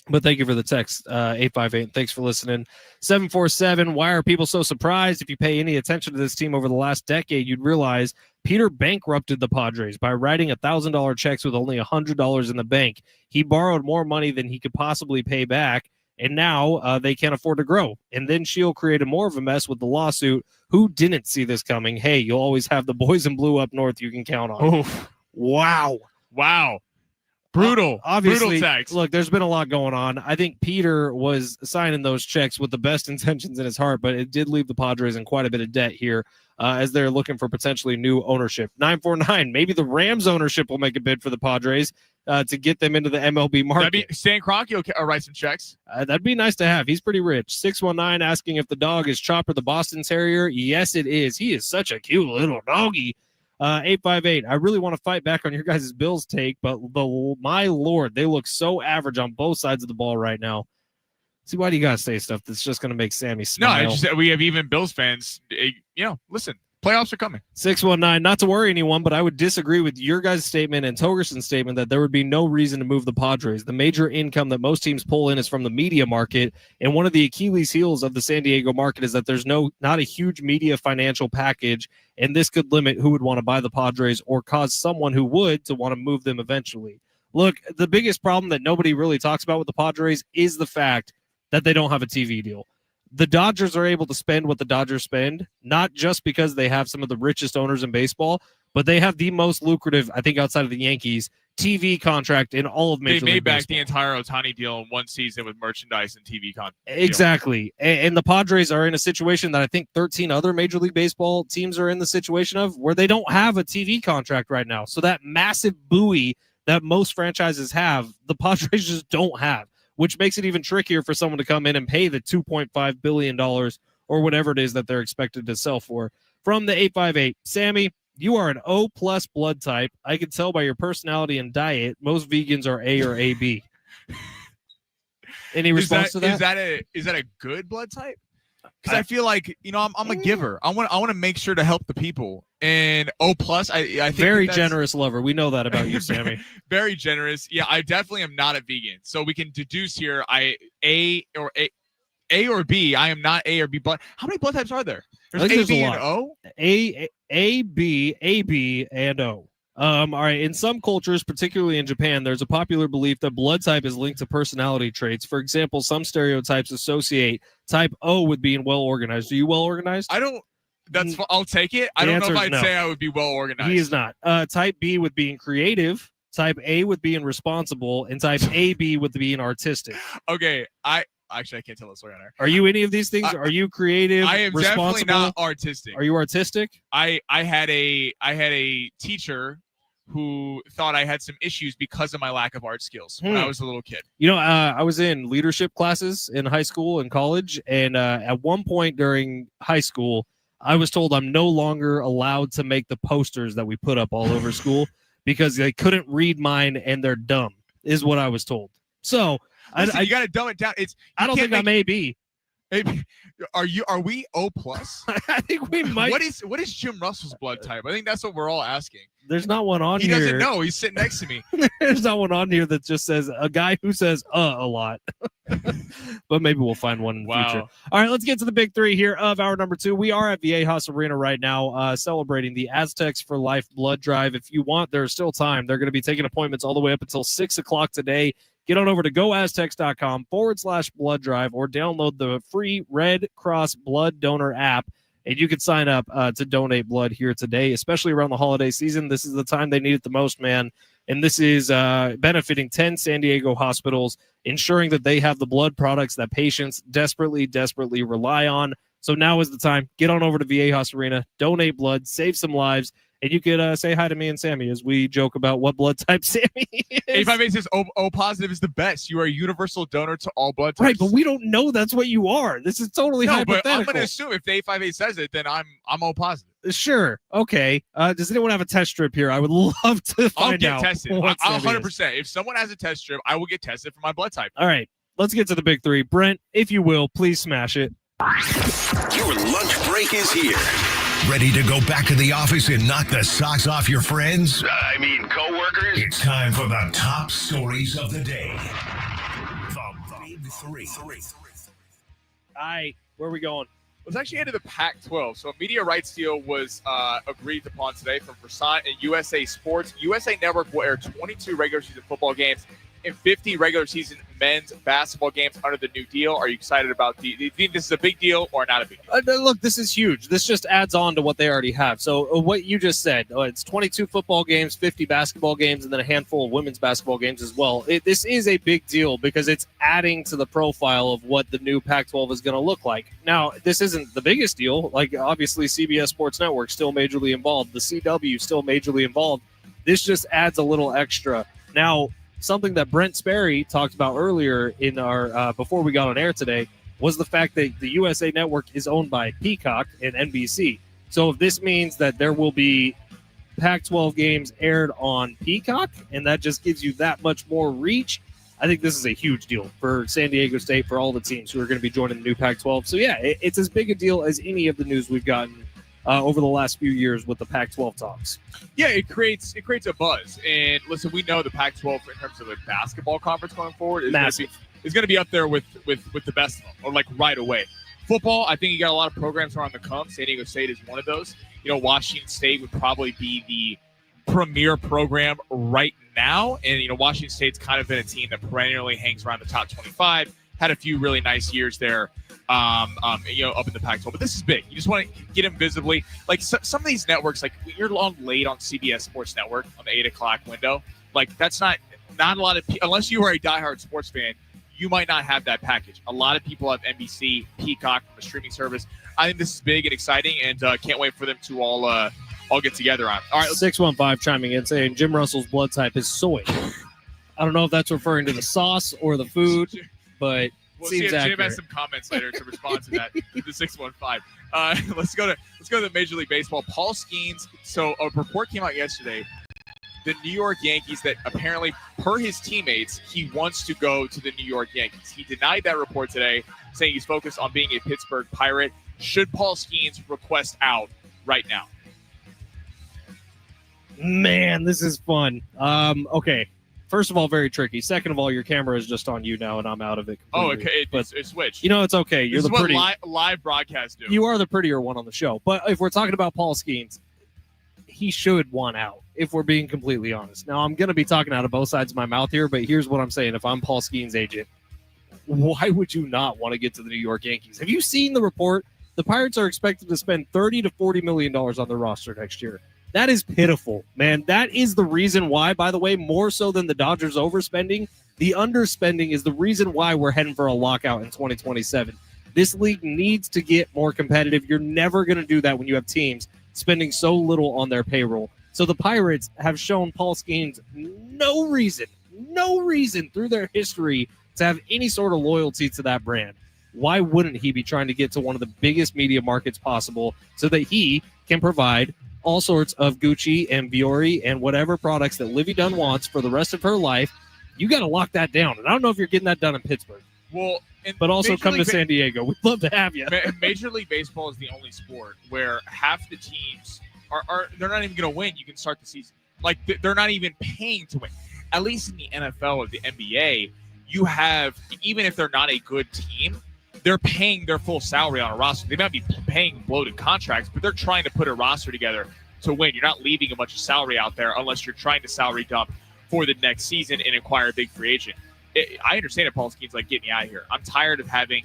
But thank you for the text, 858. Thanks for listening. 747, why are people so surprised? If you pay any attention to this team over the last decade, you'd realize Peter bankrupted the Padres by writing $1,000 checks with only $100 in the bank. He borrowed more money than he could possibly pay back, and now they can't afford to grow. And then Shield created more of a mess with the lawsuit. Who didn't see this coming? Hey, you'll always have the boys in blue up north you can count on. Oof. Wow. Brutal. Obviously, brutal text. Look, there's been a lot going on. I think Peter was signing those checks with the best intentions in his heart, but it did leave the Padres in quite a bit of debt here as they're looking for potentially new ownership. 949, maybe the Rams ownership will make a bid for the Padres to get them into the MLB market. That'd be Stan Kroenke will write some checks. That'd be nice to have. He's pretty rich. 619 asking if the dog is Chopper the Boston Terrier. Yes, it is. He is such a cute little doggy. 858, I really want to fight back on your guys' Bills take, but my Lord, they look so average on both sides of the ball right now. See, why do you guys say stuff that's just going to make Sammy smile? No, it's just, we have even Bills fans. Listen, playoffs are coming. 619, not to worry anyone, but I would disagree with your guys' statement and Togerson's statement that there would be no reason to move the Padres. The major income that most teams pull in is from the media market, and one of the Achilles heels of the San Diego market is that there's not a huge media financial package, and this could limit who would want to buy the Padres or cause someone who would to want to move them eventually. Look, the biggest problem that nobody really talks about with the Padres is the fact that they don't have a TV deal. The Dodgers are able to spend what the Dodgers spend, not just because they have some of the richest owners in baseball, but they have the most lucrative, I think outside of the Yankees, TV contract in all of Major They made League back Baseball. the entire Ohtani deal in one season with merchandise and TV content. Exactly. And the Padres are in a situation that I think 13 other Major League Baseball teams are in the situation of, where they don't have a TV contract right now. So that massive buoy that most franchises have, the Padres just don't have, which makes it even trickier for someone to come in and pay the $2.5 billion or whatever it is that they're expected to sell for. From the 858, Sammy, you are an O+ blood type. I can tell by your personality and diet. Most vegans are A or AB. Any response to that? Is that a good blood type? Because I feel like, I'm a giver. I want to make sure to help the people. And O+, I think very generous lover. We know that about you, Sammy. Very generous. Yeah, I definitely am not a vegan. So we can deduce here A or B. I am not A or B blood. How many blood types are there? There's A, B, and O? A, B, and O. All right. In some cultures, particularly in Japan, there's a popular belief that blood type is linked to personality traits. For example, some stereotypes associate type O with being well organized. Are you well organized? I'll take it. I don't know if I'd say I would be well organized. He is not. Type B with being creative, type A with being responsible, and type AB with being artistic. Okay. Actually, I can't tell this story on air. Are you any of these things? Are you creative? I am definitely not artistic. Are you artistic? I had a teacher who thought I had some issues because of my lack of art skills when I was a little kid. I was in leadership classes in high school and college, and at one point during high school, I was told I'm no longer allowed to make the posters that we put up all over school because they couldn't read mine and they're dumb, is what I was told. So listen, you got to dumb it down. I don't think I'm AB. Are we O+? I think we might. What is Jim Russell's blood type? I think that's what we're all asking. There's not one on here. He doesn't know. He's sitting next to me. There's not one on here that just says a guy who says a lot. But maybe we'll find one in the future. All right, let's get to the big three here of hour number 2. We are at Viejas Arena right now, celebrating the Aztecs for Life blood drive. If you want, there's still time. They're going to be taking appointments all the way up until 6 o'clock today. Get on over to goaztecs.com/blood drive or download the free Red Cross blood donor app, and you can sign up to donate blood here today, especially around the holiday season. This is the time they need it the most, man. And this is benefiting 10 San Diego hospitals, ensuring that they have the blood products that patients desperately rely on. So now is the time. Get on over to Viejas Arena, donate blood, save some lives. And you could say hi to me and Sammy as we joke about what blood type Sammy is. 858 says O positive is the best. You are a universal donor to all blood types. Right, but we don't know that's what you are. This is totally hypothetical. But I'm going to assume if the 858 says it, then I'm O positive. Sure. Okay. Does anyone have a test strip here? I would love to find out. I'll get tested. I'll 100%. If someone has a test strip, I will get tested for my blood type. All right. Let's get to the big three. Brent, if you will, please smash it. Your lunch break is here. Ready to go back to the office and knock the socks off your friends? Coworkers? It's time for the top stories of the day. The Big Three. All right. Where are we going? Let's actually head to the Pac-12. So a media rights deal was agreed upon today from Versant and USA Sports. USA Network will air 22 regular season football games and 50 regular season men's basketball games under the new deal. Are you excited about do you think this is a big deal or not a big deal? Look, this is huge. This just adds on to what they already have. So what you just said, it's 22 football games, 50 basketball games, and then a handful of women's basketball games as well. This is a big deal because it's adding to the profile of what the new Pac-12 is going to look like. Now, this isn't the biggest deal. Like, obviously, CBS Sports Network still majorly involved. The CW still majorly involved. This just adds a little extra. Now, something that Brent Sperry talked about earlier in our before we got on air today was the fact that the USA Network is owned by Peacock and NBC. So if this means that there will be Pac-12 games aired on Peacock, and that just gives you that much more reach, I think this is a huge deal for San Diego State, for all the teams who are going to be joining the new Pac-12. So yeah, it's as big a deal as any of the news we've gotten over the last few years with the Pac-12 talks. Yeah, it creates a buzz. And listen, we know the Pac-12 in terms of a basketball conference going forward is going to be up there with the best of them, or like right away. Football, I think you got a lot of programs around the come. San Diego State is one of those. Washington State would probably be the premier program right now. And Washington State's kind of been a team that perennially hangs around the top 25. Had a few really nice years there. Up in the Pac-12, but this is big. You just want to get them visibly. Like some of these networks, like you're long late on CBS Sports Network on the 8 o'clock window. Like, that's not a lot of unless you are a diehard sports fan, you might not have that package. A lot of people have NBC, Peacock from a streaming service. I think this is big and exciting, and can't wait for them to all get together on it. All right, 615 chiming in saying Jim Russell's blood type is soy. I don't know if that's referring to the sauce or the food, but we'll seems see if accurate. Jim has some comments later to respond to that. The 615. Let's go to the Major League Baseball. Paul Skeens. So a report came out yesterday. The New York Yankees, that apparently, per his teammates, he wants to go to the New York Yankees. He denied that report today, saying he's focused on being a Pittsburgh Pirate. Should Paul Skeens request out right now? Man, this is fun. Okay. First of all, very tricky. Second of all, your camera is just on you now, and I'm out of it completely. Oh, okay. It switched. You know, it's okay. You're this the is pretty. what live broadcasts do. You are the prettier one on the show. But if we're talking about Paul Skeens, he should want out, if we're being completely honest. Now, I'm going to be talking out of both sides of my mouth here, but here's what I'm saying. If I'm Paul Skeens' agent, why would you not want to get to the New York Yankees? Have you seen the report? The Pirates are expected to spend $30 to $40 million on their roster next year. That is pitiful, man. That is the reason why, by the way, more so than the Dodgers overspending, the underspending is the reason why we're heading for a lockout in 2027. This league needs to get more competitive. You're never going to do that when you have teams spending so little on their payroll. So the Pirates have shown Paul Skeens no reason through their history to have any sort of loyalty to that brand. Why wouldn't he be trying to get to one of the biggest media markets possible so that he can provide all sorts of Gucci and Biore and whatever products that Livy Dunn wants for the rest of her life? You got to lock that down. And I don't know if you're getting that done in Pittsburgh. Well, but also come to San Diego. We'd love to have you. Major League Baseball is the only sport where half the teams are they're not even going to win. You can start the season. Like, they're not even paying to win. At least in the NFL or the NBA, you have, even if they're not a good team, they're paying their full salary on a roster. They might be paying bloated contracts, but they're trying to put a roster together to win. You're not leaving a bunch of salary out there unless you're trying to salary dump for the next season and acquire a big free agent. I understand it, Paul Skeens, like, get me out of here. I'm tired of having,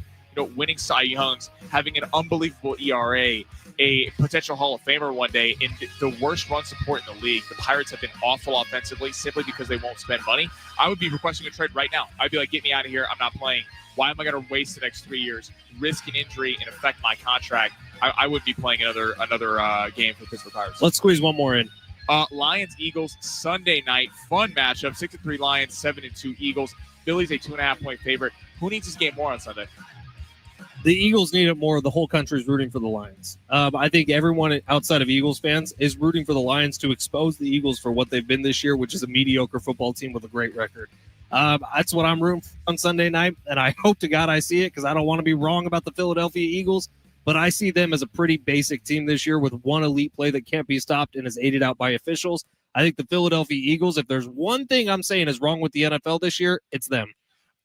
winning Cy Youngs, having an unbelievable ERA, a potential Hall of Famer one day, in the worst run support in the league. The Pirates have been awful offensively simply because they won't spend money. I would be requesting a trade right now. I'd be like, get me out of here. I'm not playing. Why am I going to waste the next 3 years, risk an injury, and affect my contract? I would be playing another game for the Pittsburgh Pirates. Let's squeeze one more in. Lions-Eagles Sunday night. Fun matchup. 6-3 Lions, 7-2 Eagles. Philly's a 2.5-point favorite. Who needs this game more on Sunday? The Eagles need it more. The whole country is rooting for the Lions. I think everyone outside of Eagles fans is rooting for the Lions to expose the Eagles for what they've been this year, which is a mediocre football team with a great record. That's what I'm rooting for on Sunday night, and I hope to God I see it because I don't want to be wrong about the Philadelphia Eagles, but I see them as a pretty basic team this year with one elite play that can't be stopped and is aided out by officials. I think the Philadelphia Eagles, if there's one thing I'm saying is wrong with the NFL this year, it's them.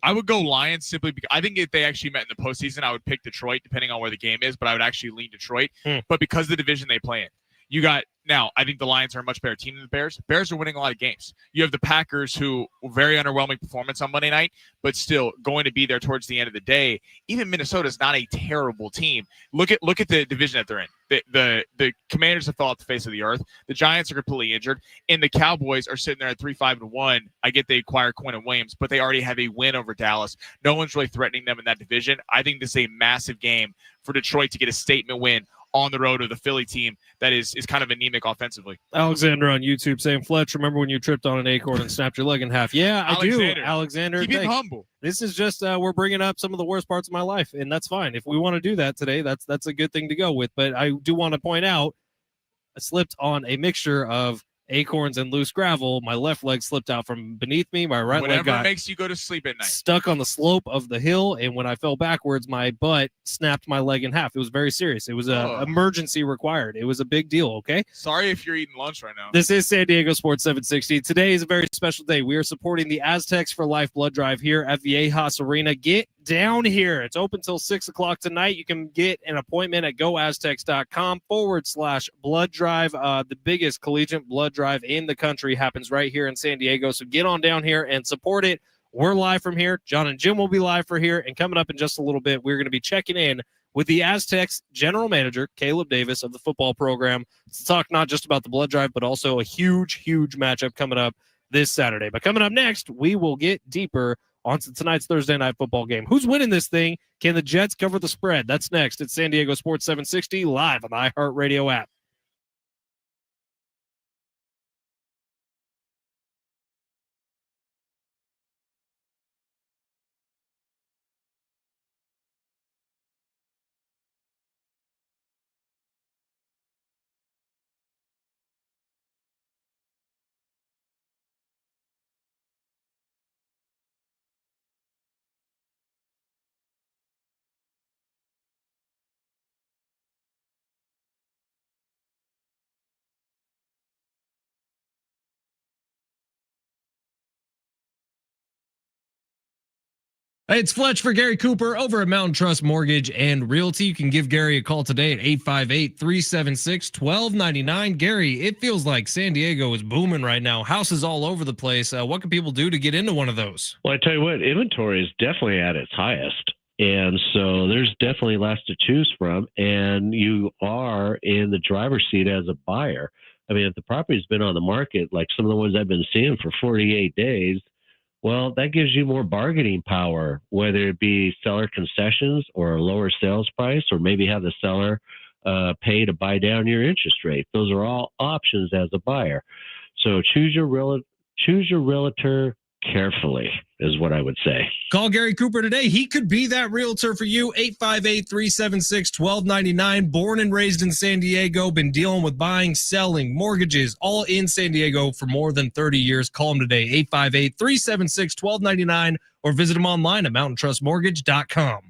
I would go Lions simply because I think if they actually met in the postseason, I would pick Detroit depending on where the game is, but I would actually lean Detroit. But because of the division they play in, I think the Lions are a much better team than the Bears. Bears are winning a lot of games. You have the Packers, who very underwhelming performance on Monday night, but still going to be there towards the end of the day. Even Minnesota is not a terrible team. Look at the division that they're in. The Commanders have fallen off the face of the earth. The Giants are completely injured, and the Cowboys are sitting there at 3-5-1. I get they acquire Quinn and Williams, but they already have a win over Dallas. No one's really threatening them in that division. I think this is a massive game for Detroit to get a statement win on the road of the Philly team that is kind of anemic offensively. Alexander on YouTube saying, Fletch, remember when you tripped on an acorn and snapped your leg in half? Yeah, I do. Alexander, keep it humble. This is just we're bringing up some of the worst parts of my life, and that's fine. If we want to do that today, that's a good thing to go with. But I do want to point out, I slipped on a mixture of acorns and loose gravel. My left leg slipped out from beneath me. My right leg got makes you go to sleep at night. Stuck on the slope of the hill, and when I fell backwards, my butt snapped my leg in half. It was very serious. It was an emergency required. It was a big deal, okay? Sorry if you're eating lunch right now. This is San Diego Sports 760. Today is a very special day. We are supporting the Aztecs for Life blood drive here at Viejas Arena. Get down here. It's open till 6 o'clock tonight. You can get an appointment at goaztecs.com/blood drive. The biggest collegiate blood drive in the country happens right here in San Diego. So get on down here and support it. We're live from here. John and Jim will be live for here. And coming up in just a little bit, we're going to be checking in with the Aztecs general manager, Caleb Davis, of the football program, to talk not just about the blood drive, but also a huge, huge matchup coming up this Saturday. But coming up next, we will get deeper onto tonight's Thursday night football game. Who's winning this thing? Can the Jets cover the spread? That's next. It's San Diego Sports 760 live on the iHeartRadio app. Hey, it's Fletch for Gary Cooper over at Mountain Trust Mortgage and Realty. You can give Gary a call today at 858-376-1299. Gary, it feels like San Diego is booming right now. Houses all over the place. What can people do to get into one of those? Well, I tell you what, inventory is definitely at its highest. And so there's definitely lots to choose from. And you are in the driver's seat as a buyer. I mean, if the property's been on the market, like some of the ones I've been seeing for 48 days, well, that gives you more bargaining power, whether it be seller concessions or a lower sales price, or maybe have the seller pay to buy down your interest rate. Those are all options as a buyer. So choose your realtor carefully is what I would say. Call Gary Cooper today. He could be that realtor for you. 858-376-1299. Born and raised in San Diego. Been dealing with buying, selling, mortgages, all in San Diego for more than 30 years. Call him today. 858-376-1299 or visit him online at mountaintrustmortgage.com.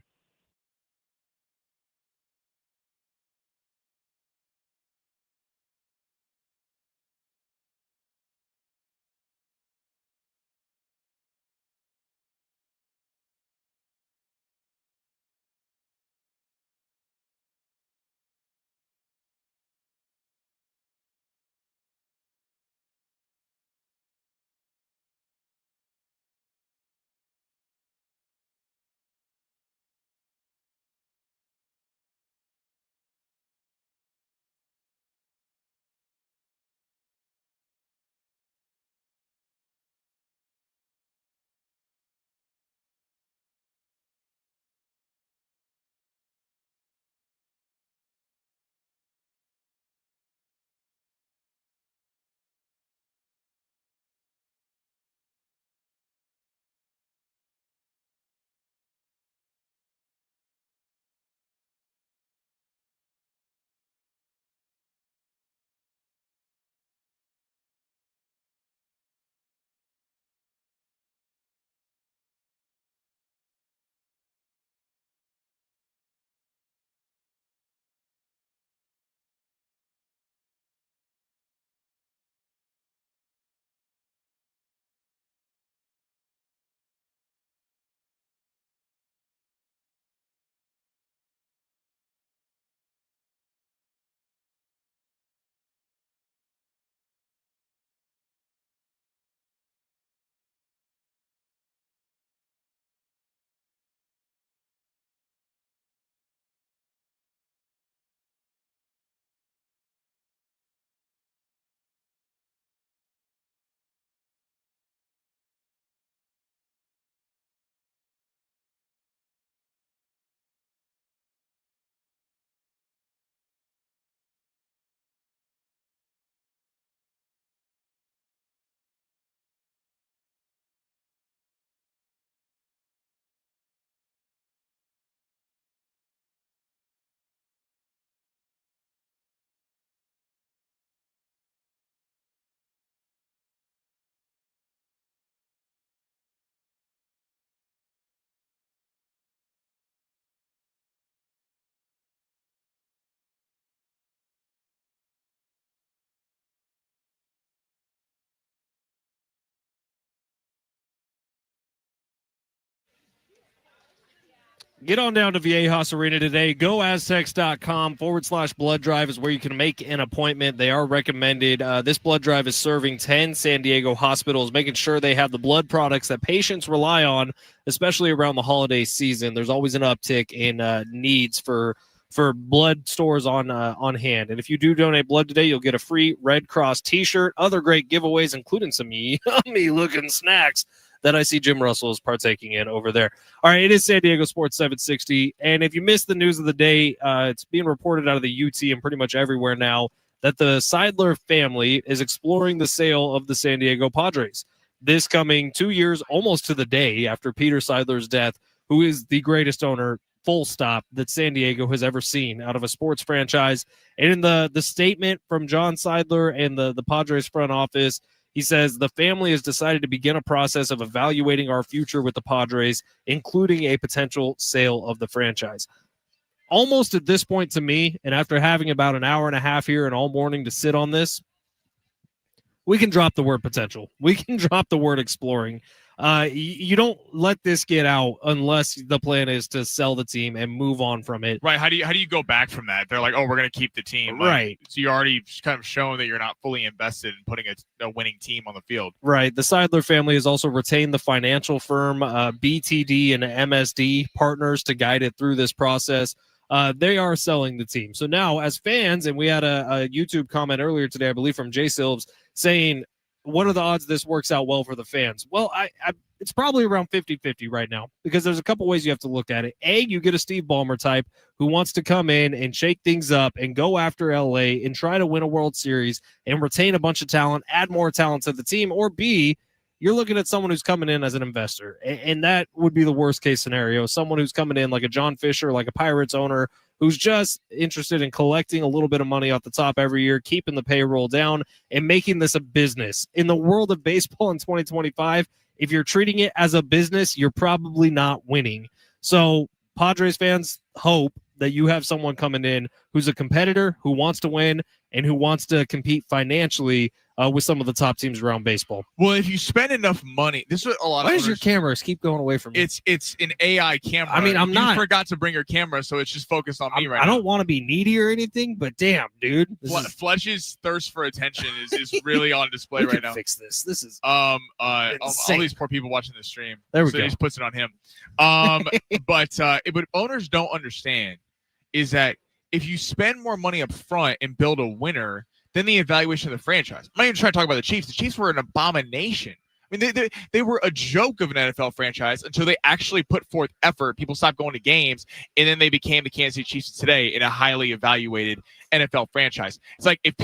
Get on down to Viejas Arena today. GoAztecs.com/blood drive is where you can make an appointment. They are recommended. This blood drive is serving 10 San Diego hospitals, making sure they have the blood products that patients rely on, especially around the holiday season. There's always an uptick in needs for for blood stores on hand. And if you do donate blood today, you'll get a free Red Cross t-shirt, other great giveaways, including some yummy looking snacks that I see Jim Russell is partaking in over there. All right, it is San Diego Sports 760. And if you missed the news of the day, it's being reported out of the UT and pretty much everywhere now that the Seidler family is exploring the sale of the San Diego Padres. This coming 2 years, almost to the day after Peter Seidler's death, who is the greatest owner, full stop, that San Diego has ever seen out of a sports franchise. And in the statement from John Seidler and the Padres front office, he says, the family has decided to begin a process of evaluating our future with the Padres, including a potential sale of the franchise. Almost at this point to me, and after having about an hour and a half here and all morning to sit on this, we can drop the word potential. We can drop the word exploring. You don't let this get out unless the plan is to sell the team and move on from it. Right. How do you go back from that? They're like, oh, we're going to keep the team. Like, right. So you're already kind of showing that you're not fully invested in putting a winning team on the field. Right. The Seidler family has also retained the financial firm BTD and MSD partners to guide it through this process. They are selling the team. So now as fans, and we had a YouTube comment earlier today, I believe from Jay Silves, saying, what are the odds this works out well for the fans? Well, it's probably around 50-50 right now, because there's a couple ways you have to look at it. A, you get a Steve Ballmer type who wants to come in and shake things up and go after LA and try to win a World Series and retain a bunch of talent, add more talent to the team. Or B, you're looking at someone who's coming in as an investor, and that would be the worst case scenario. Someone who's coming in like a John Fisher, like a Pirates owner, who's just interested in collecting a little bit of money off the top every year, keeping the payroll down, and making this a business. In the world of baseball in 2025, if you're treating it as a business, you're probably not winning. So Padres fans hope that you have someone coming in who's a competitor, who wants to win, and who wants to compete financially with some of the top teams around baseball. Well, if you spend enough money, this is what a lot Why of does your cameras keep going away from me? It's an AI camera. I mean, I'm not. You forgot to bring your camera, so it's just focused on me right now. I don't want to be needy or anything, but damn, dude. Fletch's thirst for attention is really on display right now. Fix this. This is all these poor people watching the stream. There we so go. He just puts it on him. But what owners don't understand is that if you spend more money up front and build a winner, then the evaluation of the franchise. I'm not even trying to talk about the Chiefs. The Chiefs were an abomination. I mean, they were a joke of an NFL franchise until they actually put forth effort. People stopped going to games, and then they became the Kansas City Chiefs today in a highly evaluated NFL franchise. It's like if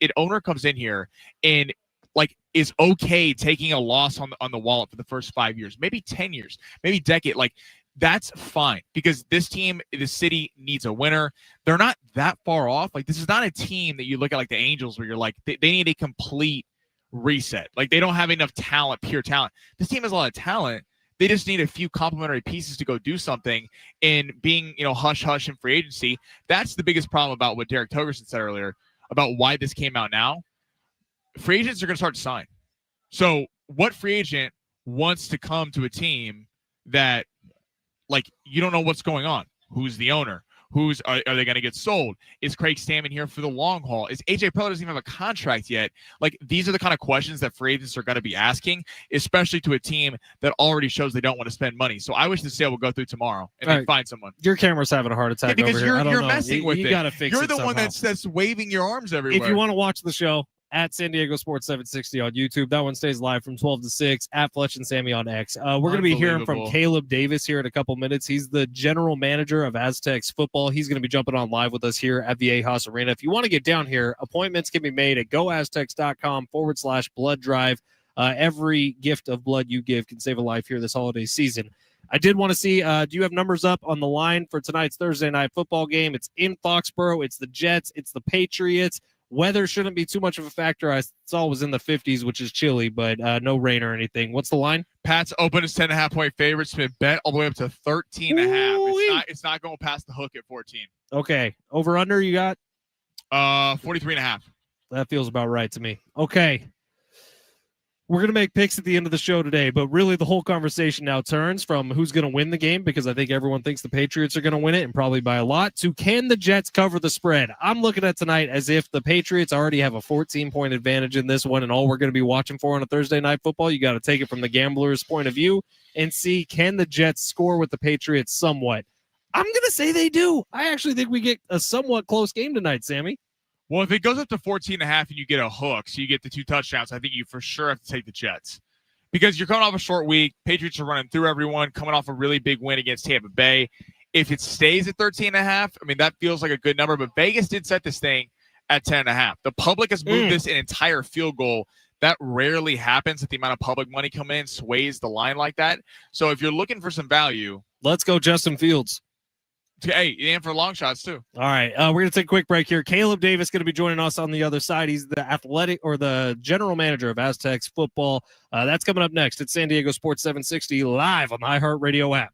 an owner comes in here and like is okay taking a loss on the wallet for the first 5 years, maybe 10 years, maybe decade, like that's fine, because this team, the city, needs a winner. They're not that far off. Like, this is not a team that you look at like the Angels where you're like, they need a complete reset. Like, they don't have enough talent, pure talent. This team has a lot of talent. They just need a few complementary pieces to go do something. And being, hush-hush in free agency, that's the biggest problem about what Derek Togerson said earlier about why this came out now. Free agents are going to start to sign. So what free agent wants to come to a team that, like, you don't know what's going on? Who's the owner? Are they going to get sold? Is Craig Stammen here for the long haul? Is AJ Preller doesn't even have a contract yet? Like, these are the kind of questions that free agents are going to be asking, especially to a team that already shows they don't want to spend money. So I wish the sale would go through tomorrow and then find someone. Your camera's having a heart attack because over here. You're messing with it. You got to fix it. You're the somehow. one that's waving your arms everywhere. If you want to watch the show, at San Diego Sports 760 on YouTube. That one stays live from 12 to 6 at Fletch and Sammy on X. We're going to be hearing from Caleb Davis here in a couple minutes. He's the general manager of Aztecs football. He's going to be jumping on live with us here at Viejas Arena. If you want to get down here, appointments can be made at goaztecs.com/blood drive. Every gift of blood you give can save a life here this holiday season. I did want to see, do you have numbers up on the line for tonight's Thursday night football game? It's in Foxborough. It's the Jets. It's the Patriots. Weather shouldn't be too much of a factor. I saw it was in the 50s, which is chilly, but no rain or anything. What's the line? Pats open as 10.5-point favorites. Been bet all the way up to 13.5. It's not going past the hook at 14. Okay. Over under you got? 43.5. That feels about right to me. Okay. We're going to make picks at the end of the show today, but really the whole conversation now turns from who's going to win the game, because I think everyone thinks the Patriots are going to win it, and probably by a lot, to can the Jets cover the spread? I'm looking at tonight as if the Patriots already have a 14-point advantage in this one, and all we're going to be watching for on a Thursday night football, you got to take it from the gambler's point of view and see, can the Jets score with the Patriots somewhat? I'm going to say they do. I actually think we get a somewhat close game tonight, Sammy. Well, if it goes up to 14.5 and you get a hook, so you get the 2 touchdowns, I think you for sure have to take the Jets. Because you're coming off a short week. Patriots are running through everyone, coming off a really big win against Tampa Bay. If it stays at 13.5, I mean, that feels like a good number. But Vegas did set this thing at 10.5. The public has moved this an entire field goal. That rarely happens that the amount of public money come in sways the line like that. So if you're looking for some value, let's go Justin Fields. Hey, and for long shots too. All right, we're going to take a quick break here. Caleb Davis going to be joining us on the other side. He's the general manager of Aztecs football. That's coming up next at San Diego Sports 760 live on the iHeartRadio app.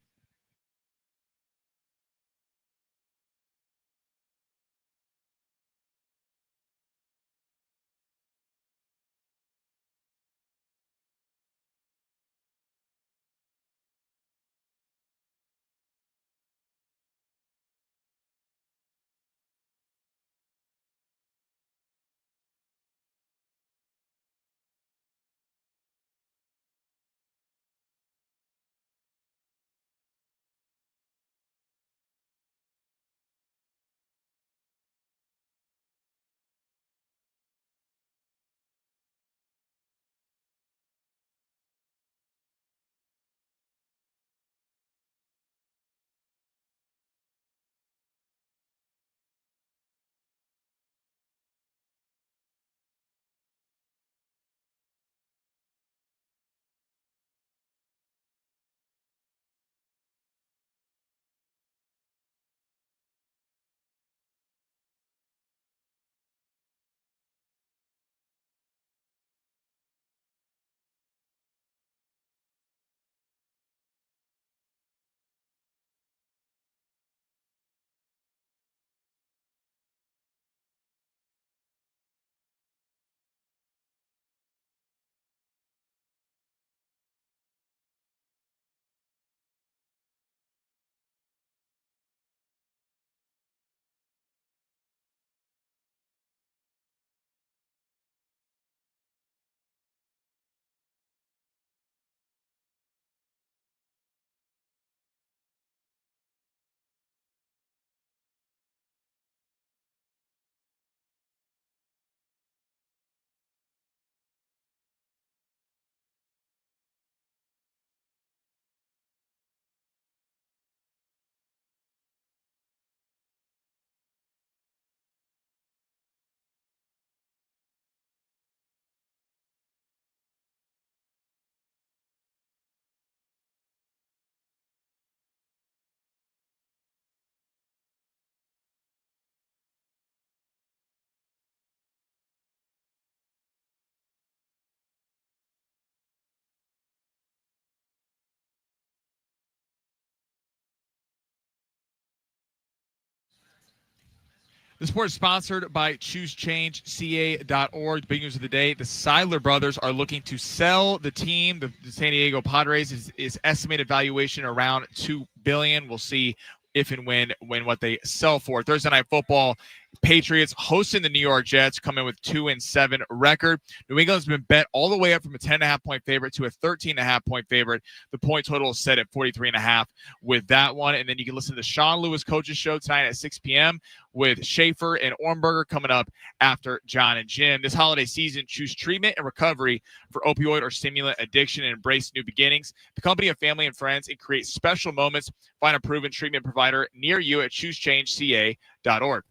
The sport is sponsored by ChooseChangeCA.org. Big news of the day: the Seidler brothers are looking to sell the team. The San Diego Padres is estimated valuation around $2 billion. We'll see if and when what they sell for. Thursday Night Football, Patriots hosting the New York Jets, come in with 2-7 record. New England's been bet all the way up from a 10.5 point favorite to a 13.5 point favorite. The point total is set at 43.5 with that one. And then you can listen to the Sean Lewis Coaches Show tonight at 6 p.m. with Schaefer and Ornberger coming up after John and Jim. This holiday season, choose treatment and recovery for opioid or stimulant addiction and embrace new beginnings. The company of family and friends and create special moments. Find a proven treatment provider near you at ChooseChangeCA.org.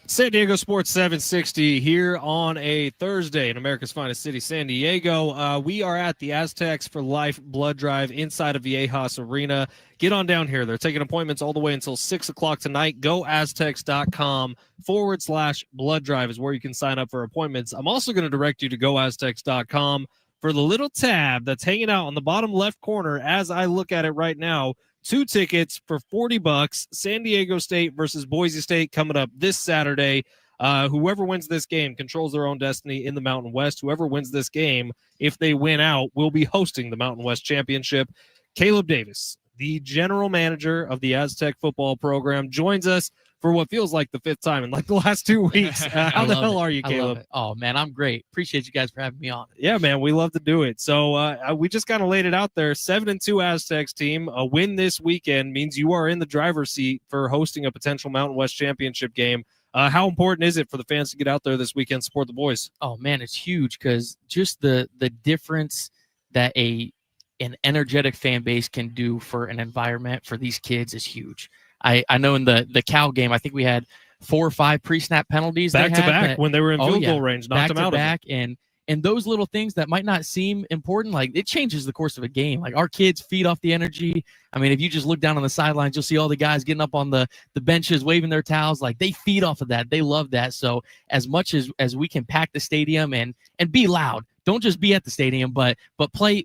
San Diego Sports 760 here on a Thursday in America's finest city, San Diego. We are at the Aztecs for Life Blood Drive inside of Viejas Arena. Get on down here. They're taking appointments all the way until 6 o'clock tonight. GoAztecs.com/blood drive is where you can sign up for appointments. I'm also going to direct you to GoAztecs.com for the little tab that's hanging out on the bottom left corner as I look at it right now. 2 tickets for $40. San Diego State versus Boise State coming up this Saturday. Whoever wins this game controls their own destiny in the Mountain West. Whoever wins this game, if they win out, will be hosting the Mountain West Championship. Caleb Davis, the general manager of the Aztec football program, joins us for what feels like the fifth time in like the last 2 weeks. How the hell are you, Caleb? Oh, man, I'm great. Appreciate you guys for having me on. Yeah, man, we love to do it. So we just kind of laid it out there. 7-2 Aztecs team. A win this weekend means you are in the driver's seat for hosting a potential Mountain West championship game. How important is it for the fans to get out there this weekend and support the boys? Oh, man, it's huge because just the difference that an energetic fan base can do for an environment for these kids is huge. I know in the Cal game, I think we had 4 or 5 pre-snap penalties back to back when they were in field goal range, knocked them out back, and those little things that might not seem important, like it changes the course of a game. Like our kids feed off the energy. I mean, if you just look down on the sidelines, you'll see all the guys getting up on the benches, waving their towels. Like they feed off of that. They love that. So as much as we can pack the stadium and be loud, don't just be at the stadium, but play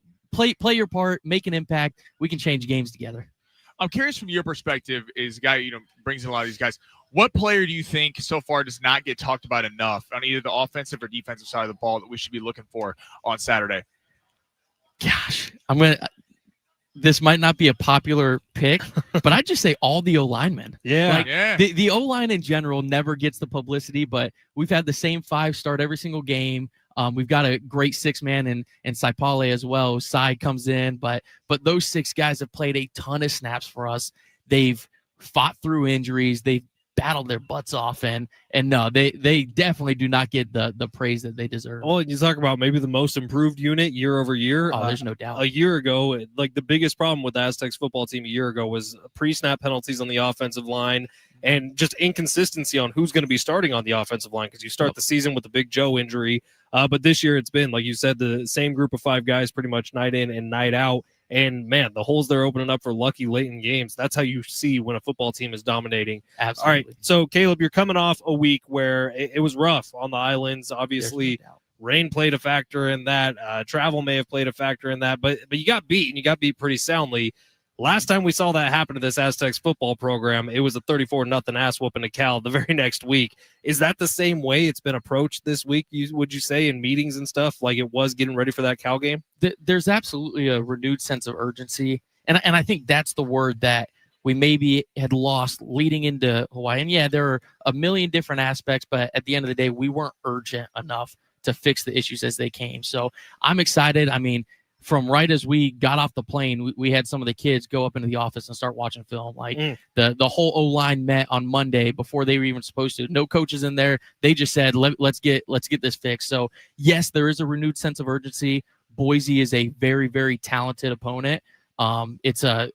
your part, make an impact. We can change games together. I'm curious from your perspective, is a guy, brings in a lot of these guys. What player do you think so far does not get talked about enough on either the offensive or defensive side of the ball that we should be looking for on Saturday? Gosh, this might not be a popular pick, but I'd just say all the O-linemen. Yeah. The O-line in general never gets the publicity, but we've had the same 5 start every single game. We've got a great 6-man in Saipale as well. Side comes in, but those 6 guys have played a ton of snaps for us. They've fought through injuries. They've battled their butts off, and no, they definitely do not get the praise that they deserve. Well, you talk about maybe the most improved unit year over year. Oh, there's no doubt. A year ago, like the biggest problem with the Aztecs football team a year ago was pre-snap penalties on the offensive line and just inconsistency on who's going to be starting on the offensive line, because you start the season with the Big Joe injury. But this year it's been, like you said, the same group of 5 guys pretty much night in and night out. And, man, the holes they're opening up for lucky late in games, that's how you see when a football team is dominating. Absolutely. All right, so, Caleb, you're coming off a week where it was rough on the islands. Obviously, rain played a factor in that. Travel may have played a factor in that. But you got beat, and you got beat pretty soundly. Last time we saw that happen to this Aztecs football program, it was a 34-0 ass whooping to Cal the very next week. Is that the same way it's been approached this week, would you say, in meetings and stuff, like it was getting ready for that Cal game? There's absolutely a renewed sense of urgency, and I think that's the word that we maybe had lost leading into Hawaii. And, yeah, there are a million different aspects, but at the end of the day, we weren't urgent enough to fix the issues as they came. So I'm excited. I mean, from right as we got off the plane, we had some of the kids go up into the office and start watching film. Like the whole O-line met on Monday before they were even supposed to. No coaches in there. They just said, let's get this fixed. So yes, there is a renewed sense of urgency. Boise is a very, very talented opponent. It's a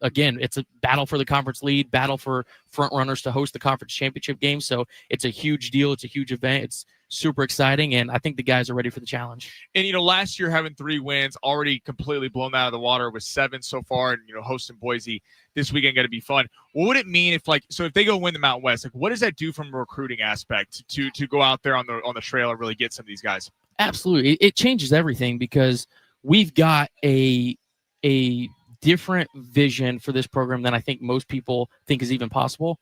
battle for the conference lead, battle for front runners to host the conference championship game. So it's a huge deal. It's a huge event. It's super exciting, and I think the guys are ready for the challenge. And, last year having 3 wins, already completely blown out of the water with 7 so far, and, hosting Boise this weekend going to be fun. What would it mean if they go win the Mountain West, what does that do from a recruiting aspect to go out there on the trail and really get some of these guys? Absolutely. It changes everything because we've got a different vision for this program than I think most people think is even possible.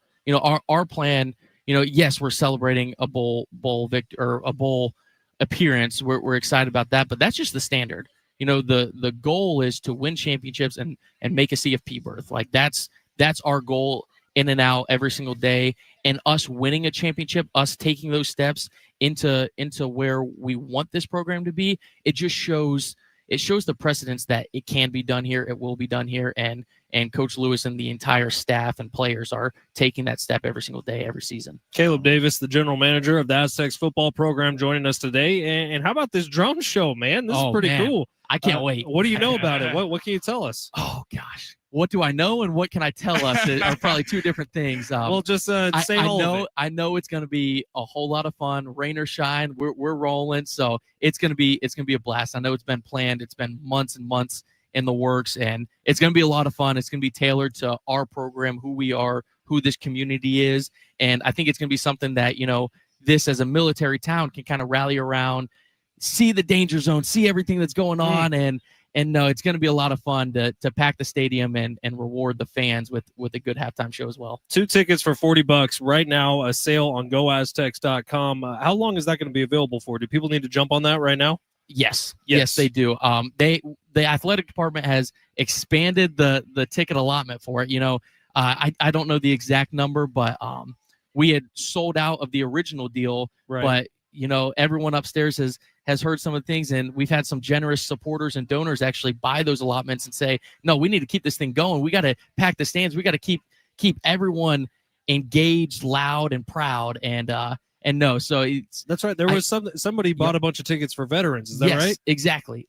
Our plan, yes, we're celebrating a bowl victory or a bowl appearance. We're excited about that, but that's just the standard. The goal is to win championships and make a CFP berth. Like that's our goal in and out every single day. And us winning a championship, us taking those steps into where we want this program to be, it shows the precedence that it can be done here. It will be done here. And Coach Lewis and the entire staff and players are taking that step every single day, every season. Caleb Davis, the general manager of the Aztecs football program, joining us today. And how about this drum show, man? This is pretty cool. I can't wait. What do you know about it? What can you tell us? Oh, gosh. What do I know and what can I tell us are probably 2 different things. Well, just say all of it. I know it's going to be a whole lot of fun, rain or shine. We're rolling, so it's going to be a blast. I know it's been planned. It's been months and months in the works, and it's going to be a lot of fun. It's going to be tailored to our program, who we are, who this community is, and I think it's going to be something that this as a military town can kind of rally around, see the danger zone, see everything that's going on, and no, it's going to be a lot of fun to pack the stadium and reward the fans with a good halftime show as well. 2 tickets for $40 right now, a sale on goaztecs.com. How long is that going to be available for? Do people need to jump on that right now? Yes, they do. the athletic department has expanded the ticket allotment for it. I don't know the exact number, but we had sold out of the original deal, Right. but everyone upstairs has heard some of the things, and we've had some generous supporters and donors actually buy those allotments and say, no, we need to keep this thing going. We got to pack the stands. We got to keep everyone engaged, loud, and proud. And no, so That's right. There was somebody bought a bunch of tickets for veterans. Is that yes, right? Exactly.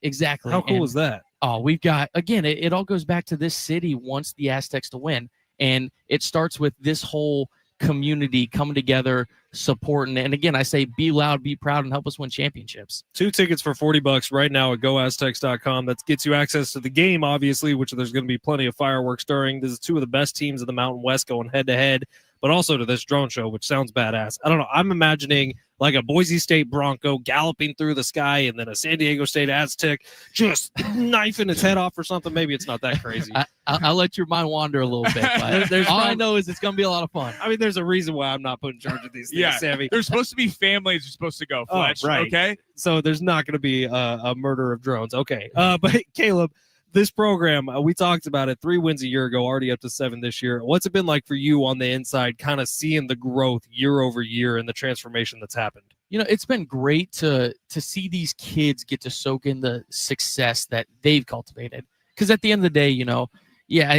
How cool is that? Oh, we've got, again, it all goes back to this city wants the Aztecs to win. And it starts with this whole community coming together, supporting. And again, I say be loud, be proud, and help us win championships. 2 tickets for $40 right now at goaztecs.com. That gets you access to the game, obviously, which there's going to be plenty of fireworks during. This is 2 of the best teams of the Mountain West going head-to-head, but also to this drone show, which sounds badass. I don't know. I'm imagining like a Boise State Bronco galloping through the sky and then a San Diego State Aztec just knifing its head off or something. Maybe it's not that crazy. I'll let your mind wander a little bit. But all I know is it's going to be a lot of fun. I mean, there's a reason why I'm not putting charge of these things, Sammy. There's supposed to be families are supposed to go, Fletch. Right. Okay? So there's not going to be a murder of drones. Okay. But Caleb, this program, we talked about it, 3 wins a year ago, already up to 7 this year. What's it been like for you on the inside, kind of seeing the growth year over year and the transformation that's happened? It's been great to see these kids get to soak in the success that they've cultivated. Because at the end of the day,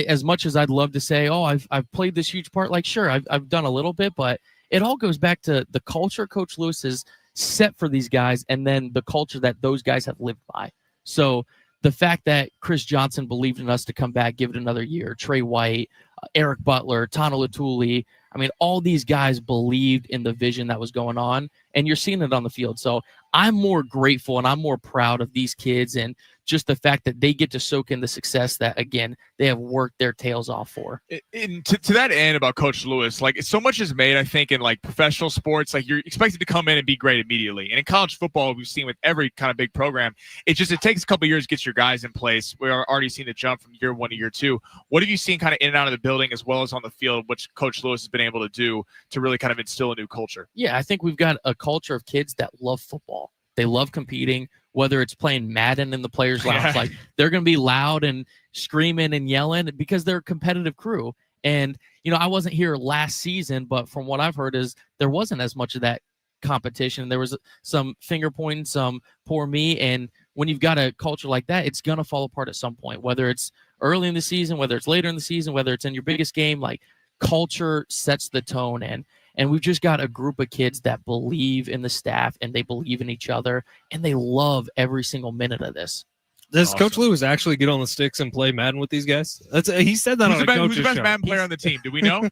as much as I'd love to say, oh, I've played this huge part, like, sure, I've done a little bit, but it all goes back to the culture Coach Lewis has set for these guys and then the culture that those guys have lived by. So the fact that Chris Johnson believed in us to come back, give it another year, Trey White, Eric Butler, Tana Latuli, I mean, all these guys believed in the vision that was going on, and you're seeing it on the field. So I'm more grateful and I'm more proud of these kids and just the fact that they get to soak in the success that, again, they have worked their tails off for. And to that end about Coach Lewis, like, so much is made, I think, in like professional sports. Like, you're expected to come in and be great immediately. And in college football, we've seen with every kind of big program, it takes a couple of years to get your guys in place. We're already seeing the jump from year 1 to year 2. What have you seen kind of in and out of the building as well as on the field, which Coach Lewis has been able to do to really kind of instill a new culture? Yeah, I think we've got a culture of kids that love football. They love competing, whether it's playing Madden in the players' lounge. Like, they're going to be loud and screaming and yelling because they're a competitive crew. And, I wasn't here last season, but from what I've heard is there wasn't as much of that competition. There was some finger pointing, some poor me. And when you've got a culture like that, it's going to fall apart at some point, whether it's early in the season, whether it's later in the season, whether it's in your biggest game. Like, culture sets the tone, and we've just got a group of kids that believe in the staff and they believe in each other and they love every single minute of this. Does awesome. Coach Lewis actually get on the sticks and play Madden with these guys? He said that on the coach's show. Who's the best Madden player on the team? Do we know?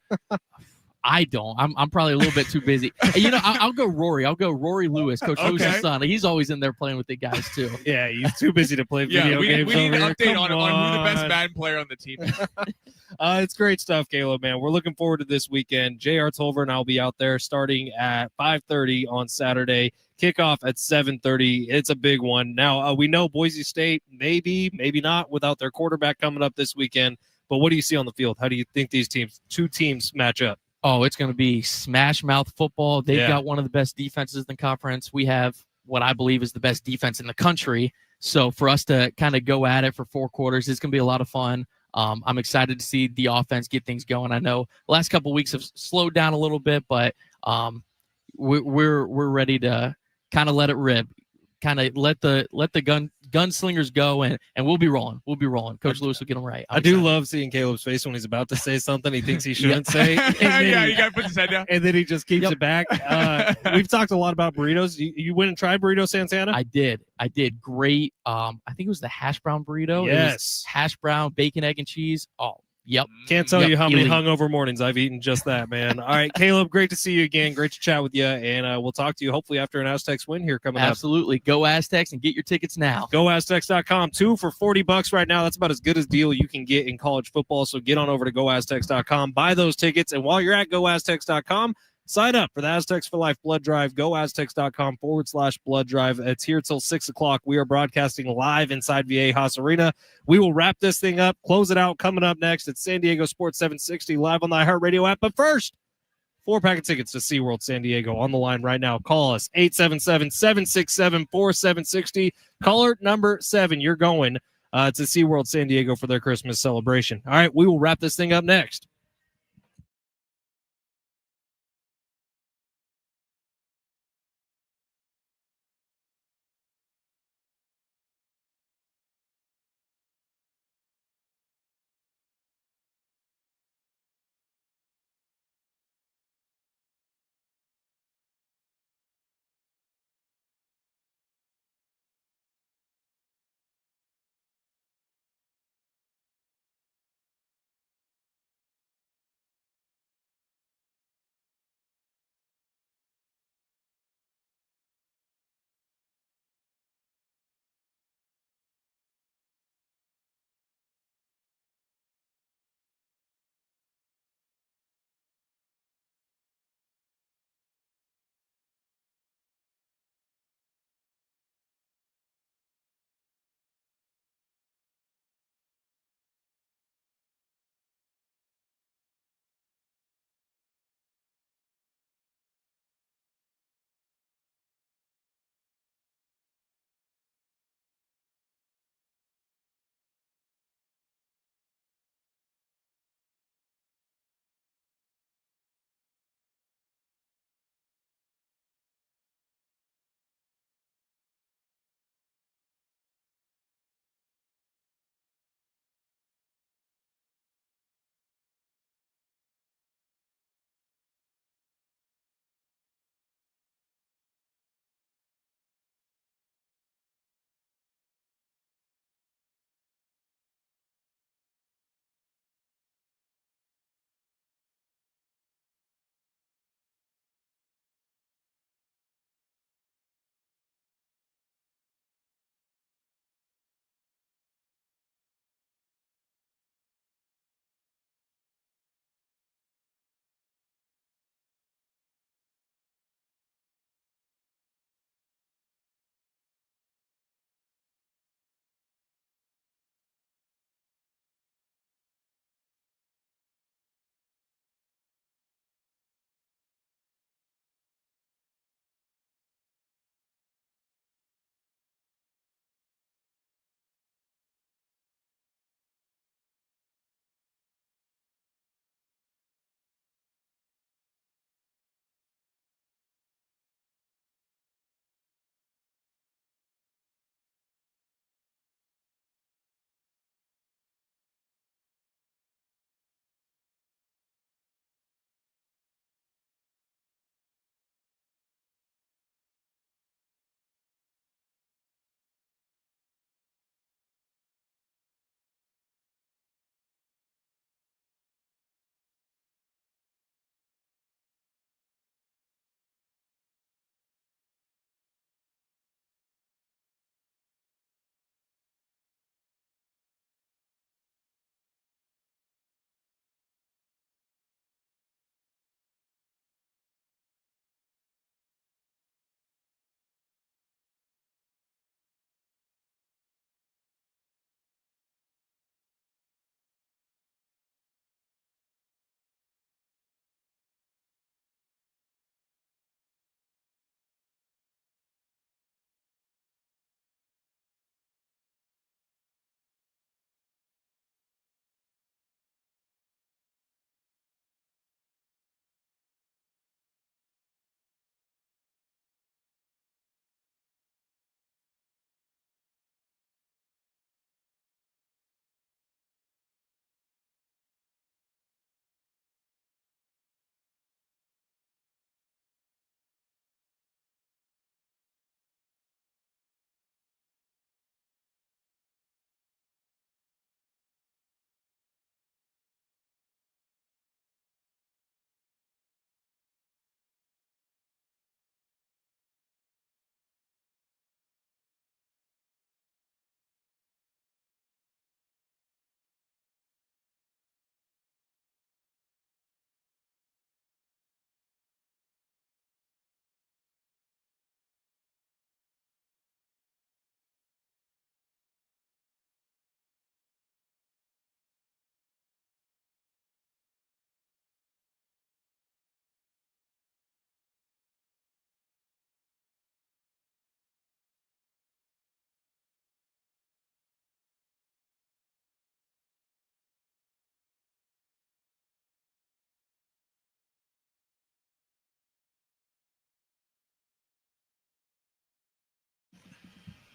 I don't. I'm probably a little bit too busy. I'll go Rory. I'll go Rory Lewis, Coach Lewis's son. He's always in there playing with the guys too. Yeah, he's too busy to play video games. We need an update on who the best Madden player on the team is. It's great stuff, Caleb, man. We're looking forward to this weekend. J.R. Tolver and I'll be out there starting at 5:30 on Saturday. Kickoff at 7:30. It's a big one. Now, we know Boise State, maybe not, without their quarterback coming up this weekend. But what do you see on the field? How do you think these two teams match up? Oh, it's going to be smash mouth football. They've got one of the best defenses in the conference. We have what I believe is the best defense in the country. So for us to kind of go at it for 4 quarters, it's going to be a lot of fun. I'm excited to see the offense get things going. I know the last couple of weeks have slowed down a little bit, but we're ready to kind of let it rip, kind of let the gunslingers go, and we'll be rolling. We'll be rolling. Coach Lewis will get them right. I do love seeing Caleb's face when he's about to say something he thinks he shouldn't say. You got to put his head down. And then he just keeps it back. We've talked a lot about burritos. You went and tried Burrito Santana? I did. Great. I think it was the hash brown burrito. Yes. It was hash brown, bacon, egg, and cheese. Oh, yep. Can't tell you how many hungover mornings I've eaten just that, man. All right, Caleb, great to see you again. Great to chat with you, and we'll talk to you hopefully after an Aztecs win here coming up. Absolutely. Go Aztecs and get your tickets now. GoAztecs.com. 2 for $40 right now. That's about as good a deal you can get in college football, so get on over to GoAztecs.com. Buy those tickets, and while you're at GoAztecs.com, sign up for the Aztecs for Life Blood Drive. GoAztecs.com/blood drive. It's here till 6 o'clock. We are broadcasting live inside Viejas Arena. We will wrap this thing up, close it out. Coming up next, it's San Diego Sports 760 live on the iHeartRadio app. But first, 4-pack of tickets to SeaWorld San Diego on the line right now. Call us 877-767-4760. Caller number 7. You're going to SeaWorld San Diego for their Christmas celebration. All right, we will wrap this thing up next.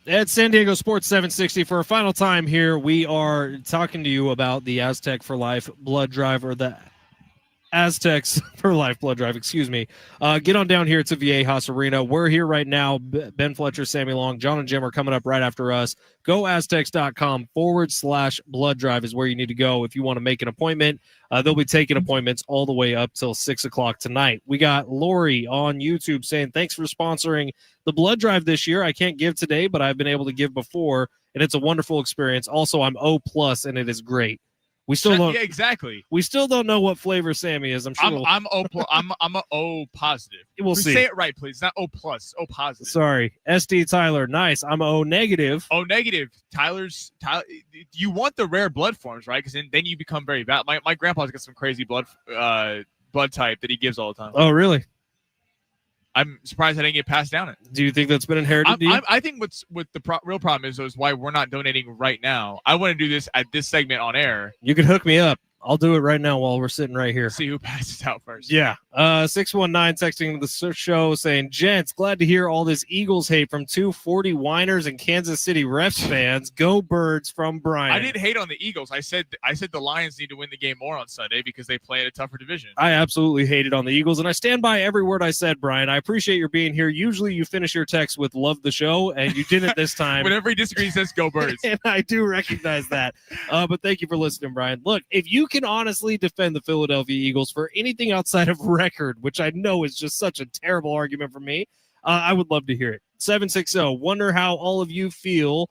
At San Diego Sports 760, for a final time here, we are talking to you about the Aztec for Life blood drive, or the Aztecs for Life blood drive, excuse me. Get on down here to Viejas Arena. We're here right now. Ben Fletcher, Sammy Long, John and Jim are coming up right after us. GoAztecs.com/blood drive is where you need to go if you want to make an appointment. They'll be taking appointments all the way up till 6 o'clock tonight. We got Lori on YouTube saying, thanks for sponsoring the blood drive this year. I can't give today, but I've been able to give before, and it's a wonderful experience. Also, I'm O+, and it is great. We still don't. Yeah, exactly. We still don't know what flavor Sammy is. I'm sure. I'm a O positive. We'll see. Say it right, please. Not O+, O positive. Sorry, SD Tyler. Nice. I'm O negative. O negative. Tyler. You want the rare blood forms, right? Because then you become very bad. My grandpa's got some crazy blood type that he gives all the time. Oh, really? I'm surprised I didn't get passed down it. Do you think that's been inherited to you? I think what the real problem is why we're not donating right now. I want to do this at this segment on air. You can hook me up. I'll do it right now while we're sitting right here. See who passes out first. Yeah. 619 texting the show saying, gents, glad to hear all this Eagles hate from 240 whiners and Kansas City Refs fans. Go Birds from Brian. I didn't hate on the Eagles. I said the Lions need to win the game more on Sunday because they play at a tougher division. I absolutely hated on the Eagles, and I stand by every word I said, Brian. I appreciate your being here. Usually you finish your text with love the show, and you didn't this time. Whenever he disagrees, he says go Birds. And I do recognize that. But thank you for listening, Brian. Look, if you can honestly defend the Philadelphia Eagles for anything outside of record, which I know is just such a terrible argument for me, I would love to hear it. 760, wonder how all of you feel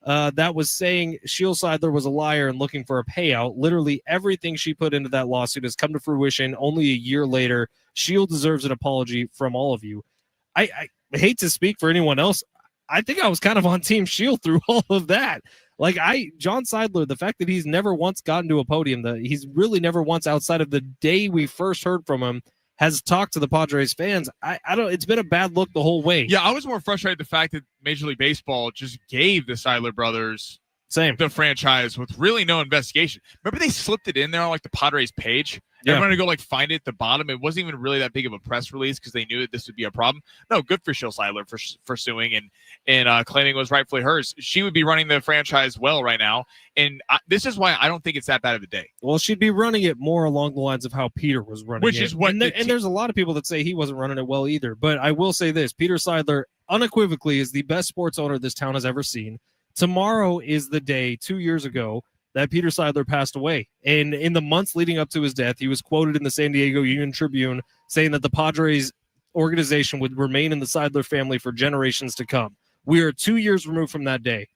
that was saying Sheil Seidler was a liar and looking for a payout. Literally everything she put into that lawsuit has come to fruition only a year later. Sheil deserves an apology from all of you. I hate to speak for anyone else. I think I was kind of on Team Sheil through all of that. John Seidler, the fact that he's never once gotten to a podium, that he's really never once outside of the day we first heard from him, has talked to the Padres fans. I don't. It's been a bad look the whole way. Yeah, I was more frustrated the fact that Major League Baseball just gave the Seidler brothers the franchise with really no investigation. Remember they slipped it in there on the Padres page? Yeah. Everyone to go find it at the bottom. It wasn't even really that big of a press release because they knew that this would be a problem. No, good for Sheil Seidler for suing and claiming it was rightfully hers. She would be running the franchise well right now, and this is why I don't think it's that bad of a day. Well, she'd be running it more along the lines of how Peter was running Which it. is what and there's a lot of people that say he wasn't running it well either. But I will say this, Peter Seidler unequivocally is the best sports owner this town has ever seen. Tomorrow is the day 2 years ago that Peter Seidler passed away. And in the months leading up to his death, he was quoted in the San Diego Union-Tribune saying that the Padres organization would remain in the Seidler family for generations to come. We are 2 years removed from that day,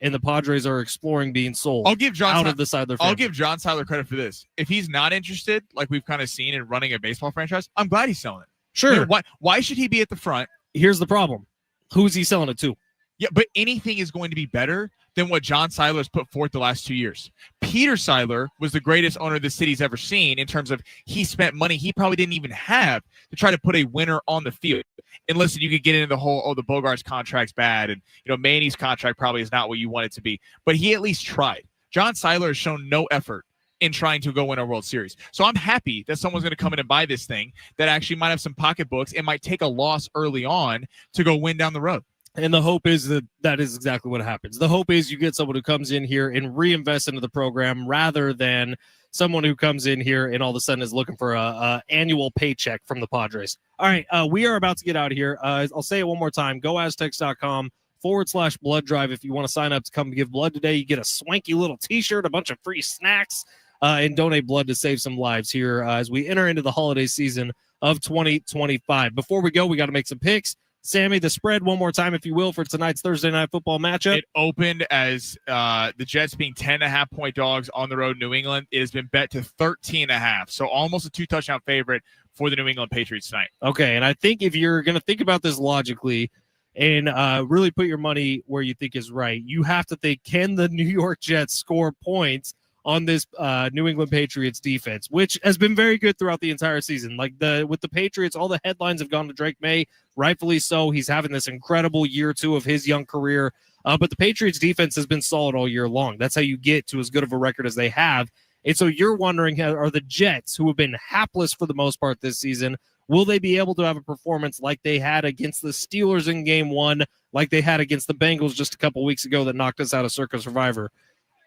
and the Padres are exploring being sold of the Seidler family. I'll give John Seidler credit for this. If he's not interested, like we've kind of seen in running a baseball franchise, I'm glad he's selling it. Sure. Why should he be at the front? Here's the problem. Who's he selling it to? Yeah, but anything is going to be better than what John Seidler's put forth the last 2 years. Peter Seidler was the greatest owner the city's ever seen in terms of he spent money he probably didn't even have to try to put a winner on the field. And listen, you could get into the whole, the Bogarts contract's bad, and Manny's contract probably is not what you want it to be. But he at least tried. John Seidler has shown no effort in trying to go win a World Series. So I'm happy that someone's going to come in and buy this thing that actually might have some pocketbooks and might take a loss early on to go win down the road. And the hope is that is exactly what happens. The hope is you get someone who comes in here and reinvests into the program rather than someone who comes in here and all of a sudden is looking for a annual paycheck from the Padres. All right, we are about to get out of here. I'll say it one more time. GoAztecs.com/blood drive. If you want to sign up to come give blood today, you get a swanky little T-shirt, a bunch of free snacks, and donate blood to save some lives here as we enter into the holiday season of 2025. Before we go, we got to make some picks. Sammy, the spread one more time, if you will, for tonight's Thursday night football matchup. It opened as the Jets being 10.5-point dogs on the road in New England. It has been bet to 13.5, so almost a 2-touchdown favorite for the New England Patriots tonight. Okay, and I think if you're going to think about this logically and really put your money where you think is right, you have to think, can the New York Jets score points on this New England Patriots defense, which has been very good throughout the entire season. With the Patriots, all the headlines have gone to Drake May, rightfully so. He's having this incredible year 2 of his young career. But the Patriots defense has been solid all year long. That's how you get to as good of a record as they have. And so you're wondering, are the Jets, who have been hapless for the most part this season, Will they be able to have a performance like they had against the Steelers in game 1, like they had against the Bengals just a couple weeks ago that knocked us out of Circa Survivor?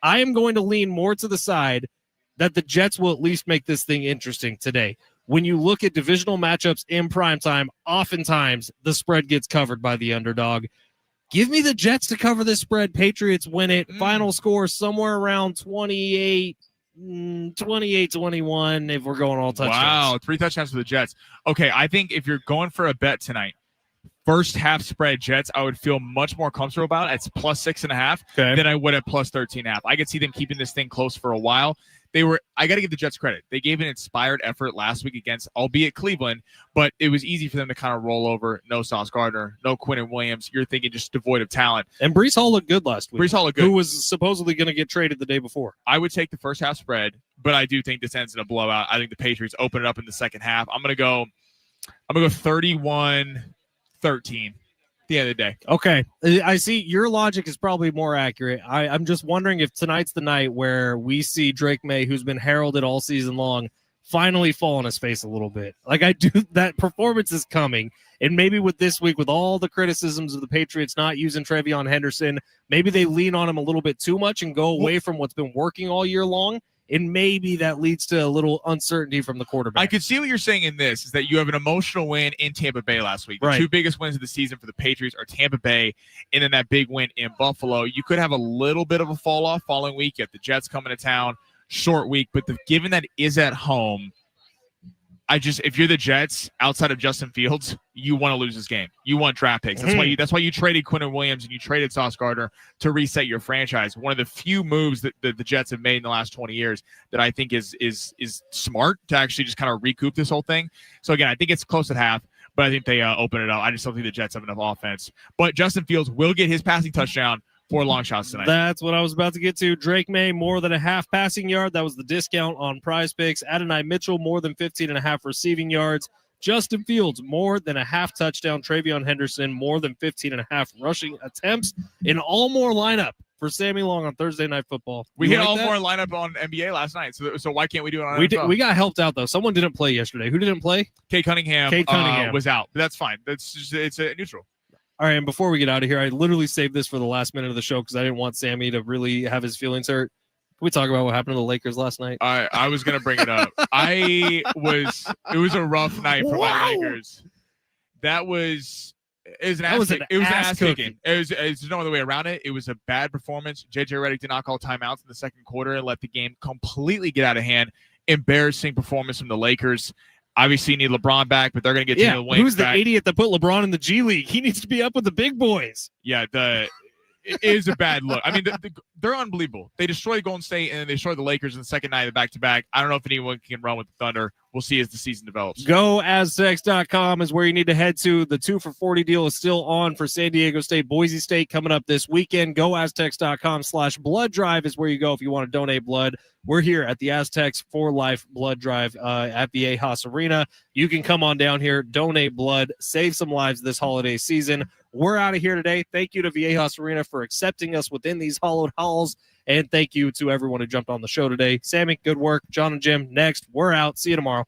I am going to lean more to the side that the Jets will at least make this thing interesting today. When you look at divisional matchups in primetime, oftentimes the spread gets covered by the underdog. Give me the Jets to cover this spread. Patriots win it. Final score somewhere around 28-21 if we're going all touchdowns. Wow, 3 touchdowns for the Jets. Okay, I think if you're going for a bet tonight, first half spread Jets, I would feel much more comfortable about it. It's plus 6.5 than I would at plus 13.5. I could see them keeping this thing close for a while. I got to give the Jets credit. They gave an inspired effort last week against, albeit Cleveland, but it was easy for them to kind of roll over. No Sauce Gardner, no Quinnen Williams. You're thinking just devoid of talent. And Breece Hall looked good last week. Breece Hall looked good. Who was supposedly going to get traded the day before. I would take the first half spread, but I do think this ends in a blowout. I think the Patriots open it up in the second half. I'm gonna go 31-13 at the end of the day. Okay. I see your logic is probably more accurate. I'm just wondering if tonight's the night where we see Drake May, who's been heralded all season long, finally fall on his face a little bit. Like that performance is coming. And maybe with this week, with all the criticisms of the Patriots not using Trevion Henderson, maybe they lean on him a little bit too much and go away from what's been working all year long. And maybe that leads to a little uncertainty from the quarterback. I could see what you're saying in this, is that you have an emotional win in Tampa Bay last week. The 2 biggest wins of the season for the Patriots are Tampa Bay and then that big win in Buffalo. You could have a little bit of a fall off following week. You have the Jets coming to town, short week, but given that is at home, if you're the Jets, outside of Justin Fields, you want to lose this game. You want draft picks. That's why you traded Quinnen Williams and you traded Sauce Gardner to reset your franchise. One of the few moves that the Jets have made in the last 20 years that I think is smart to actually just kind of recoup this whole thing. So again, I think it's close at half, but I think they open it up. I just don't think the Jets have enough offense. But Justin Fields will get his passing touchdown 4 long shots tonight. That's what I was about to get to. Drake May, more than a half passing yard. That was the discount on Prize Picks. Adonai Mitchell, more than 15.5 receiving yards. Justin Fields, more than a half touchdown. Trevion Henderson, more than 15.5 rushing attempts. An all-more lineup for Sammy Long on Thursday Night Football. We hit all-more lineup on NBA last night, so why can't we do it on NFL? We got helped out, though. Someone didn't play yesterday. Who didn't play? Cade Cunningham was out. But that's fine. It's a neutral. All right, and before we get out of here, I literally saved this for the last minute of the show because I didn't want Sammy to really have his feelings hurt. Can we talk about what happened to the Lakers last night? I was going to bring it up. It was a rough night for my Lakers. It was an ass kicking. There's no other way around it. It was a bad performance. JJ Redick did not call timeouts in the second quarter and let the game completely get out of hand. Embarrassing performance from the Lakers. Obviously, you need LeBron back, but they're going to get Taylor Williams who's the back. idiot that put LeBron in the G League? He needs to be up with the big boys. Yeah, it is a bad look. I mean, they're unbelievable. They destroyed Golden State, and then they destroyed the Lakers in the second night of the back-to-back. I don't know if anyone can run with the Thunder. We'll see as the season develops. GoAztecs.com is where you need to head to. The 2 for $40 deal is still on for San Diego State, Boise State coming up this weekend. GoAztecs.com/blood drive is where you go if you want to donate blood. We're here at the Aztecs for Life Blood Drive at Viejas Arena. You can come on down here, donate blood, save some lives this holiday season. We're out of here today. Thank you to Viejas Arena for accepting us within these hollowed halls. And thank you to everyone who jumped on the show today. Sammy, good work. John and Jim, next. We're out. See you tomorrow.